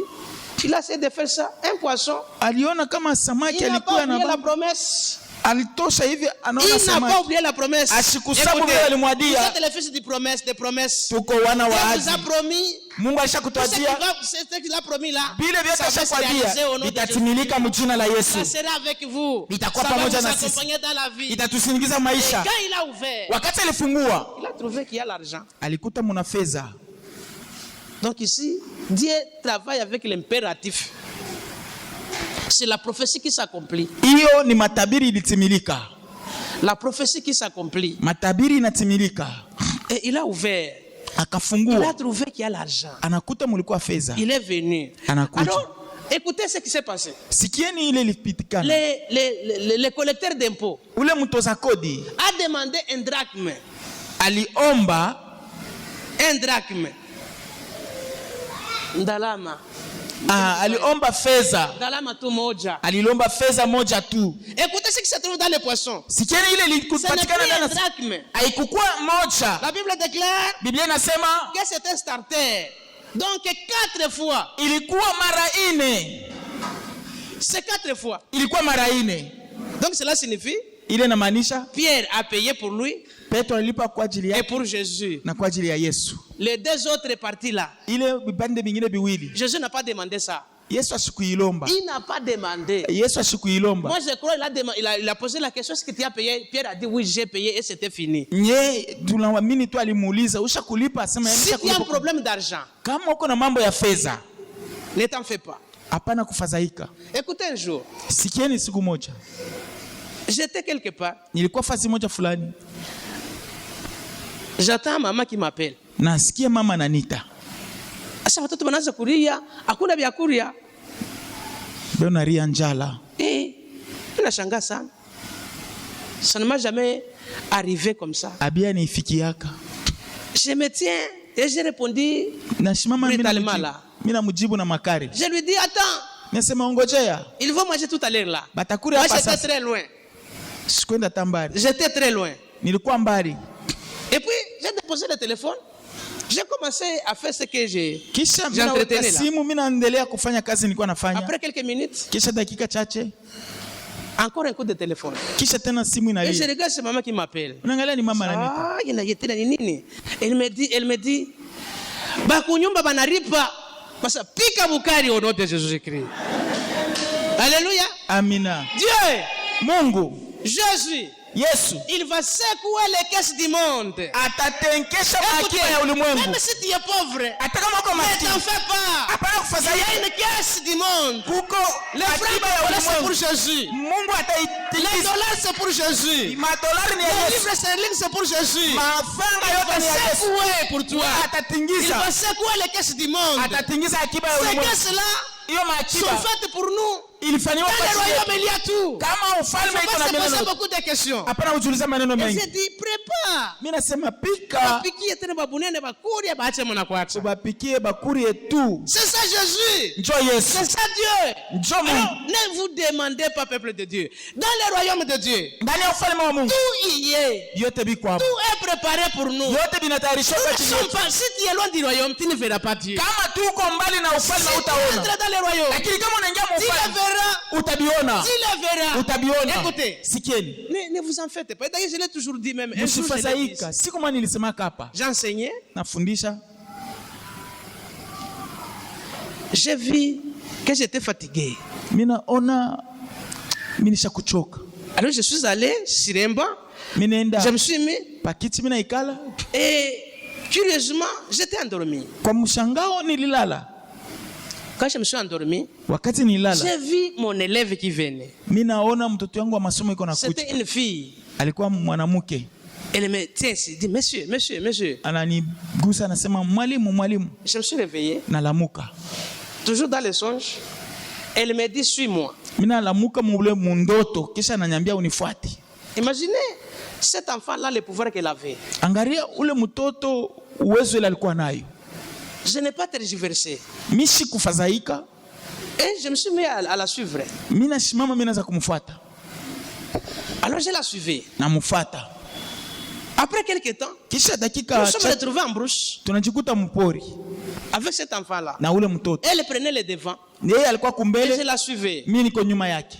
A: Il a essayé de faire ça. Un poisson.
B: Aliona kama samaki
A: Il n'a pas
B: alikuwa
A: oublié la
B: na
A: promesse.
B: alitosha hivi anaona
A: Il n'a
B: samaki.
A: pas oublié la promesse.
B: Asikusabu
A: Écoutez,
B: vile
A: vous
B: alimwadia.
A: êtes les fils de promesse, des promesses.
B: Tuko wana
A: Dieu
B: wa
A: vous a
B: ahadi.
A: promis.
B: Mungu
A: Tout ce
B: alishakutajia
A: qu'il a promis là,
B: vile vyote
A: ça va se
B: ashakwambia
A: réaliser au nom de Jésus.
B: vitatimilika mjina la Yesu.
A: Ça sera avec vous.
B: Itakuwa
A: Ça va
B: pamoja
A: vous
B: na sisi.
A: accompagner dans la vie.
B: Itatusindikiza
A: Et
B: maisha.
A: quand il a ouvert,
B: Wakati alifungua
A: il a trouvé qu'il y a l'argent.
B: alikuta muna fedha.
A: Donc ici, Dieu travaille avec l'impératif. C'est la prophétie qui s'accomplit.
B: Hiyo ni matabiri ilitimilika.
A: La prophétie qui s'accomplit.
B: Matabiri inatimilika.
A: Et il a ouvert. Il a
B: Akafungua
A: trouvé qu'il y a l'argent.
B: anakuta mulikuwa fedha.
A: Il est venu.
B: Anakuja.
A: Alors, écoutez ce qui s'est passé.
B: Sikieni ile ilipitikana.
A: Les collecteurs d'impôts
B: Ule mtoza kodi
A: a demandé un drachme.
B: aliomba
A: Un drachme. Ndalama.
B: aliomba fedha.
A: Ndalama tu moja.
B: Alilomba fedha moja tu.
A: Écoutez ce qui se trouve dans les poissons.
B: Sikieni ile
A: Ce n'est
B: ilikupatikana
A: plus un
B: ndani.
A: drachme.
B: Haikukuwa moja.
A: La Bible déclare
B: Biblia inasema
A: que c'est un starter. Donc 4 fois.
B: ilikuwa mara 4.
A: C'est 4 fois.
B: Ilikuwa mara 4.
A: Donc cela signifie
B: Ile inamaanisha
A: Pierre a payé pour lui.
B: Petro alilipa kwa ajili
A: et
B: yake
A: pour Jésus.
B: na kwa ajili ya Yesu.
A: Les deux autres parties là,
B: Ile vipande vingine viwili
A: Jésus n'a pas demandé ça.
B: Yesu asikuilomba.
A: Il n'a pas demandé.
B: Yesu asikuilomba.
A: Moi, je crois il a posé la question, est-ce que tu as payé? Pierre a dit oui, j'ai payé et c'était fini.
B: Nye tunaamini tu alimuuliza ushakulipa, asema
A: Si tu as un
B: kulipa.
A: problème d'argent,
B: Kama uko na mambo ya fedha,
A: ne t'en fais pas.
B: hapana kufadhaika.
A: Écoutez, un jour,
B: Sikieni, siku moja
A: j'étais quelque part,
B: nilikuwa fasi moja fulani,
A: j'attends maman qui m'appelle.
B: nasikia mama ananiita.
A: Asa watoto wanaanza kulia, hakuna vya kulia.
B: Ndio naria njala.
A: Nashangaa sana. Ça ne m'a jamais arrivé comme ça.
B: Abia nifikiaka.
A: Je me tiens et j'ai répondu
B: Nashimama
A: brutalement là.
B: mimi namujibu na makari.
A: Je lui dis attends,
B: Nasema ngojea.
A: ils vont manger tout à l'heure là.
B: Batakuri
A: Moi
B: hapa
A: j'étais
B: sasa.
A: très loin.
B: Sikwenda tambari.
A: J'étais très loin.
B: Nilikuwa mbali.
A: Et puis j'ai déposé le téléphone. J'ai commencé à faire ce que
B: Kisha mimi naweka
A: j'entretenais là.
B: simu, mimi naendelea kufanya kazi nilikuwa nafanya.
A: Après quelques minutes,
B: Kisha dakika chache,
A: encore un coup de téléphone.
B: kisha tena simu
A: Et je
B: inalia.
A: regarde c'est maman qui m'appelle.
B: Unaangalia ni mama ananiita.
A: Ah, inayetina ni nini? Elle me dit bakunyumba banaripa. Basa pika bukari au nom de Jésus-Christ. Alléluia.
B: Amina.
A: Dieu,
B: Mungu,
A: Jésus,
B: Yesu
A: il va secouer les caisses du monde.
B: atatenkesha
A: Écoutez,
B: makiwa ya ulimwengu.
A: même si tu es pauvre,
B: Hata kama uko
A: ne
B: maskini,
A: t'en fais pas.
B: hapana
A: Il y
B: kufadhaika.
A: a une caisse du monde.
B: Kuko
A: Les francs
B: akiba ya
A: congolais, c'est pour
B: ulimwengu.
A: Jésus.
B: Mungu
A: Les
B: ataitikisa.
A: dollars c'est pour Jésus.
B: Madolari ni ya
A: Les
B: Yesu.
A: livres sterling c'est pour Jésus.
B: Mafanga
A: Il
B: yote
A: va
B: ni ya Yesu.
A: secouer pour toi. Il
B: Atatingiza.
A: va secouer les caisses du monde.
B: Atatingiza akiba ya
A: Ces
B: ulimwengu.
A: caisses-là
B: Hiyo
A: sont
B: maakiba
A: faites pour nous.
B: ilifanywa
A: Dans
B: kwa
A: le
B: ajili yetu.
A: royaume, il y a tout.
B: Kama
A: Il ne
B: ufalme
A: faut
B: iko
A: pas
B: na
A: se poser
B: maneno.
A: beaucoup de questions.
B: Hapana kujiuliza maneno
A: Et
B: mengi.
A: j'ai dit, prépare.
B: Mimi nasema pika,
A: Pikie tena babunene bakuria baache mwana kwacha.
B: tubapikie bakuri yetu.
A: C'est ça Jésus.
B: Njoo Yesu.
A: C'est ça Dieu.
B: Njoo
A: Alors,
B: Mungu.
A: ne vous demandez pas, peuple de Dieu. Dans le royaume de Dieu,
B: Ndani ya ufalme wa Mungu
A: tout y est.
B: yote biko hapo.
A: Tout est préparé pour nous.
B: Yote binatayarishwa kwa
A: Nous
B: ajili
A: ne sommes
B: yetu.
A: pas- Si tu es loin du royaume, tu ne verras pas Dieu.
B: Kama tu uko mbali na
A: Si
B: ufalme
A: tu
B: utaona.
A: entres dans le royaume,
B: Lakini kama unaingia mu
A: tu le
B: ufalme
A: verras.
B: utabiona.
A: Tu le verras.
B: Utabiona.
A: Écoutez,
B: Sikieni.
A: ne vous en faites pas. D'ailleurs, je l'ai toujours dit même. Un jour, je l'ai dit.
B: Msifadhaika. Siku mwana nilisemaka hapa.
A: J'enseignais.
B: Nafundisha.
A: J'ai vu que j'étais fatigué.
B: Mimi naona mimi nishakuchoka.
A: Alors je suis allé sur un banc,
B: Mimi naenda
A: je me suis mis
B: pakiti, mimi naikala.
A: et curieusement, j'étais endormi.
B: Kwa mshangao nililala.
A: Quand je me suis endormi,
B: Wakati nililala,
A: j'ai vu mon élève qui venait.
B: mimi naona mtoto wangu wa masomo iko nakuja.
A: C'était une fille.
B: Alikuwa mwanamke.
A: Elle me tient ici, dit monsieur, monsieur, monsieur.
B: Ananigusa anasema mwalimu, mwalimu.
A: Je me suis réveillé,
B: Nalamuka.
A: toujours dans les songes. Elle me dit suis-moi.
B: Mimi nalamuka mule mundoto kisha ananiambia unifuate.
A: Imaginez cet enfant-là, le pouvoir qu'elle avait.
B: Angalia ule mtoto uwezo ile alikuwa nayo.
A: Je n'ai pas tergiversé.
B: Mimi sikufadhaika.
A: Et je me suis mis à la suivre.
B: Mimi nasimama, mimi naanza kumfuata.
A: Alors je la suivais.
B: Namfuata.
A: Après quelques temps,
B: Kisha
A: nous
B: dakika
A: sommes
B: chache
A: retrouvés en brousse
B: tunajikuta mpori
A: avec cet enfant-là.
B: na ule mtoto.
A: Elle prenait le devant
B: Yeye alikuwa
A: et je
B: kumbele,
A: la suivais.
B: mimi niko nyuma yake.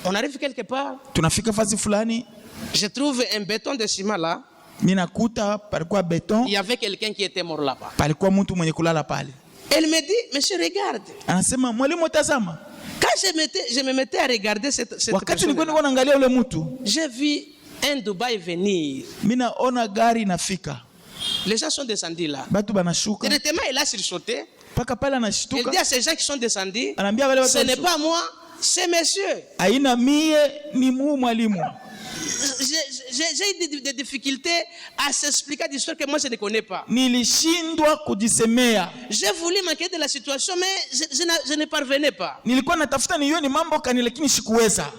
A: On arrive quelque part,
B: Tunafika fasi fulani,
A: je trouve un béton de ciment là.
B: mimi nakuta palikuwa beton,
A: Il y avait quelqu'un qui était mort là-bas.
B: palikuwa mtu mwenye kulala pale.
A: Elle me dit, monsieur, regarde.
B: Anasema mwalimu, tazama.
A: Quand je me mettais à regarder cette
B: Wakati
A: personne,
B: nilikuwa niko naangalia ule mtu,
A: j'ai vu un Dubaï venir.
B: mimi naona gari inafika.
A: Les gens sont descendus là.
B: Batu banashuka.
A: Directement, il a sursauté.
B: Paka pale
A: Il
B: anashtuka.
A: dit à ces gens qui sont descendus,
B: Anaambia wale watu,
A: ce n'est pas moi, c'est monsieur.
B: aina mie ni mwalimu.
A: J'ai eu des difficultés à s'expliquer des histoires que moi je ne connais pas.
B: Nilishindwa kujisemea.
A: J'ai voulu m'inquiéter de la situation, mais je ne parvenais pas.
B: Nilikuwa natafuta nione mambo kani, lakini sikuweza.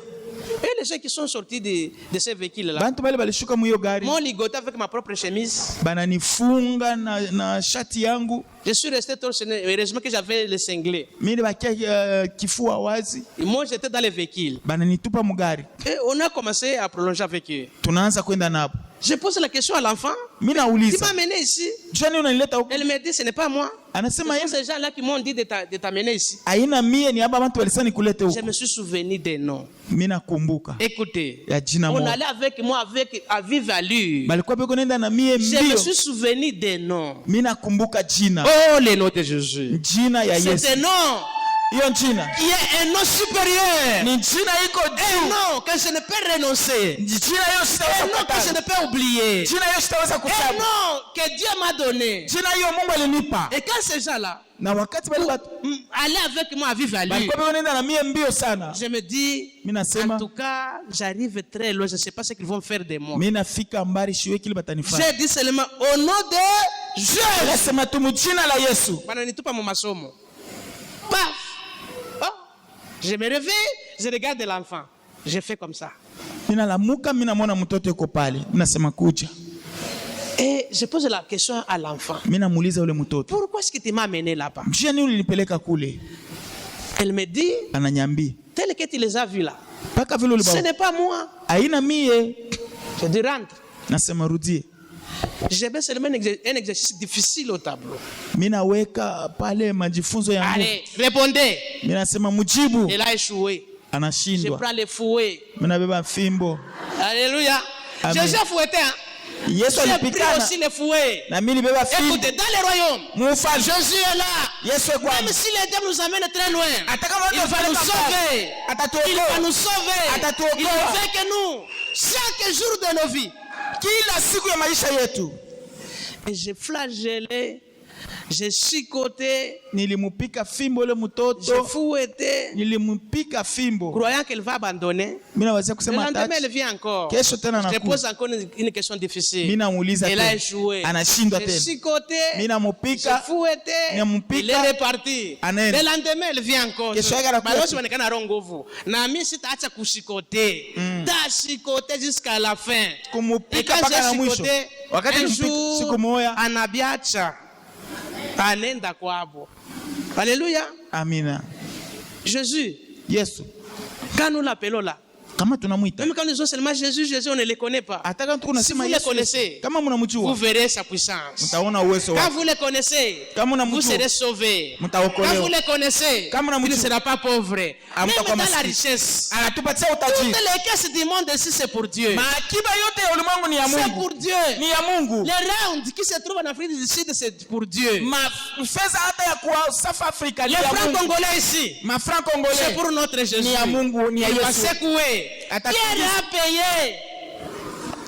A: Et les gens qui sont sortis de ces véhicules-là
B: Bantu bale balishuka mu hiyo gari,
A: m'ont ligoté avec ma propre chemise.
B: bananifunga na shati yangu.
A: Je suis resté torse nu. Heureusement que j'avais le cinglé.
B: Mimi bakia kifua wazi.
A: Ils m'ont jeté dans les véhicules.
B: Bananitupa mu gari.
A: Et on a commencé à prolonger avec eux.
B: Tunaanza kwenda napo.
A: Je pose la question à l'enfant
B: Mimi
A: qui
B: nauliza,
A: m'a amené ici.
B: jani unanileta huko?
A: Elle me dit, ce n'est pas moi.
B: Anasema
A: Ce sont
B: yeye
A: ces gens-là qui m'ont dit de t'amener ici.
B: aina mie ni aba watu walisani kulete
A: Je
B: huko.
A: me suis souvenu des noms.
B: Mimi nakumbuka
A: Écoutez,
B: ya jina
A: on
B: moja.
A: allait avec moi à vive allure.
B: Balikuwa beko nenda na mie
A: Je me
B: mbio.
A: suis souvenu des noms.
B: Mimi nakumbuka jina.
A: Oh, les noms de Jésus.
B: Jina ya
A: C'est
B: Yesu.
A: un nom
B: Hiyo jina
A: qui est un nom supérieur.
B: ni jina iko
A: Un
B: juu.
A: nom que je ne peux renoncer.
B: Jina hiyo
A: Un
B: sitaweza
A: nom que je ne
B: kukataa.
A: peux oublier.
B: Jina hiyo sitaweza
A: Un
B: kusahau.
A: nom que Dieu m'a donné.
B: Jina hiyo Mungu alinipa.
A: Et quand ces gens-là
B: Na wakati bali watu
A: allaient avec moi à vivre à lui,
B: balikuwa beko nenda na mie mbio sana.
A: je me dis,
B: Mimi nasema
A: en tout cas, j'arrive très loin. Je ne sais pas ce qu'ils vont faire de moi.
B: mimi nafika mbali shiwe kile batanifanya.
A: J'ai dit seulement au nom de Jésus.
B: Nasema tu mjina la Yesu.
A: Bananitupa mu masomo. Paf. Oh. Je me réveille, je regarde l'enfant. Je fais comme ça.
B: Mimi nalamuka, mimi namuona mtoto yuko pale. Mimi nasema kuja.
A: Et je pose la question à l'enfant.
B: Mimi namuuliza yule mtoto,
A: Pourquoi est-ce que tu m'as amené là-bas?
B: njia nini ulinipeleka kule?
A: Elle me dit,
B: Ananiambia,
A: tel que tu les as vus là.
B: paka vile
A: Ce
B: uliba.
A: n'est pas moi.
B: Haina mie.
A: Je dis rentre.
B: Nasema rudie.
A: J'ai fait seulement un exercice difficile au tableau.
B: Mimi naweka pale majifunzo yangu.
A: Allez, répondez.
B: Mimi nasema mjibu.
A: Elle a échoué. Je
B: Anashindwa.
A: prends les fouets.
B: Mimi nabeba fimbo.
A: Alléluia.
B: Amen.
A: Jésus a fouetté. Hein?
B: Yesu
A: J'ai pris
B: alipikana
A: aussi les fouets.
B: na mimi nibeba fimbo.
A: Écoutez, dans les royaumes,
B: Mufalme.
A: Jésus est là.
B: Yesu kwa
A: Même si les diables nous amènent très loin,
B: Hata kama
A: il va nous sauver. Il va
B: Atatuokoa.
A: nous sauver.
B: Atatuokoa.
A: Il ne fait que nous. Chaque jour de nos vies.
B: Kila siku ya maisha yetu.
A: Et j'ai flagellé. J'ai chicoté.
B: Nilimupika fimbo ile
A: J'ai
B: mtoto.
A: fouetté.
B: Nilimupika fimbo.
A: Croyant qu'elle va abandonner.
B: Mimi naweza
A: Le
B: kusema
A: lendemain, elle
B: tatu.
A: vient encore.
B: Kesho tena
A: Je
B: nakuja.
A: pose encore une question
B: Mimi
A: difficile.
B: namuuliza
A: Elle a
B: tena.
A: échoué.
B: Anashindwa
A: J'ai
B: tena.
A: chicoté.
B: Mimi
A: J'ai
B: namupika.
A: fouetté.
B: Nampika.
A: Il est reparti.
B: Anaenda.
A: Le lendemain, elle vient encore.
B: Kesho yake anakuja.
A: Balozi wanekana roho nguvu. Na mimi sitaacha kushikote. Tashikote jusqu'à la fin. Et
B: Kumupika
A: quand
B: mpaka na
A: j'ai
B: mwisho.
A: chicoté,
B: Wakati
A: un
B: nimpika
A: jour,
B: siku moja.
A: anabiacha. Anenda kwabo. Alléluia.
B: Amina.
A: Jésus,
B: Yesu.
A: quand nous l'appelons là,
B: Kama tunamuita.
A: même quand nous disons seulement Jésus, Jésus, on ne le connaît pas.
B: Hata kama
A: Si
B: tunasema
A: vous le
B: Yesu.
A: connaissez,
B: Kama
A: vous
B: mnamjua,
A: verrez sa puissance.
B: mtaona uwezo
A: Quand
B: wake.
A: vous le connaissez,
B: Kama
A: vous
B: unamjua,
A: serez sauvés. Quand
B: mtaokolewa.
A: vous le connaissez,
B: Kama
A: il ne
B: unamjua,
A: sera pas pauvre. Même
B: hamtakuwa
A: dans la
B: maskini.
A: richesse.
B: Anatupatia
A: Toutes
B: utajiri.
A: les caisses du monde ici, c'est pour Dieu.
B: Maakiba yote ya ulimwengu ni ya
A: C'est
B: Mungu.
A: pour Dieu.
B: Ni ya Mungu.
A: Les rounds qui se trouvent en Afrique du Sud, c'est pour Dieu.
B: Fedha hata ya kwa South Africa ni
A: Les
B: ya
A: francs
B: Mungu.
A: congolais ici,
B: Mafranc
A: c'est
B: congolais
A: pour notre Jésus.
B: ni ya Mungu, ni ya
A: Il va
B: Yesu.
A: secouer. Pierre a payé.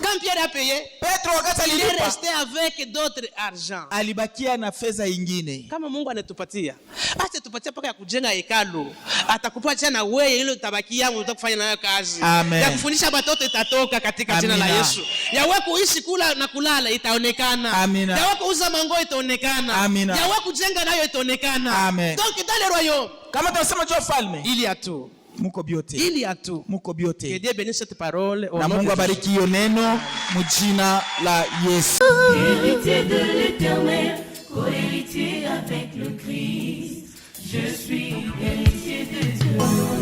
A: Quand Pierre a payé,
B: Petro wakati
A: il est
B: alilipa
A: resté avec d'autres argent.
B: alibakia na fedha ingine.
A: Kama Mungu anatupatia, acha tupatie paka ya kujenga hekalu, atakupatia na wewe ile utabaki yangu utakufanya nayo kazi.
B: Amen.
A: Ya kufundisha watoto itatoka katika jina la
B: Amina.
A: Yesu. Ya wewe kuishi kula na kulala itaonekana.
B: Amina.
A: Ya wewe kuuza mango itaonekana.
B: Amina.
A: Ya wewe kujenga nayo itaonekana.
B: Amen.
A: Donc dans le royaume,
B: Kama tunasema jua falme,
A: il y a tout.
B: muko biote.
A: Il y a tout.
B: Muko
A: Que
B: biote.
A: Dieu bénisse cette parole au
B: Na
A: nom de
B: Mungu
A: Jésus.
B: abariki hiyo neno mjina la Yesu.
D: Héritier de l'Éternel, co-héritier avec le Christ, je suis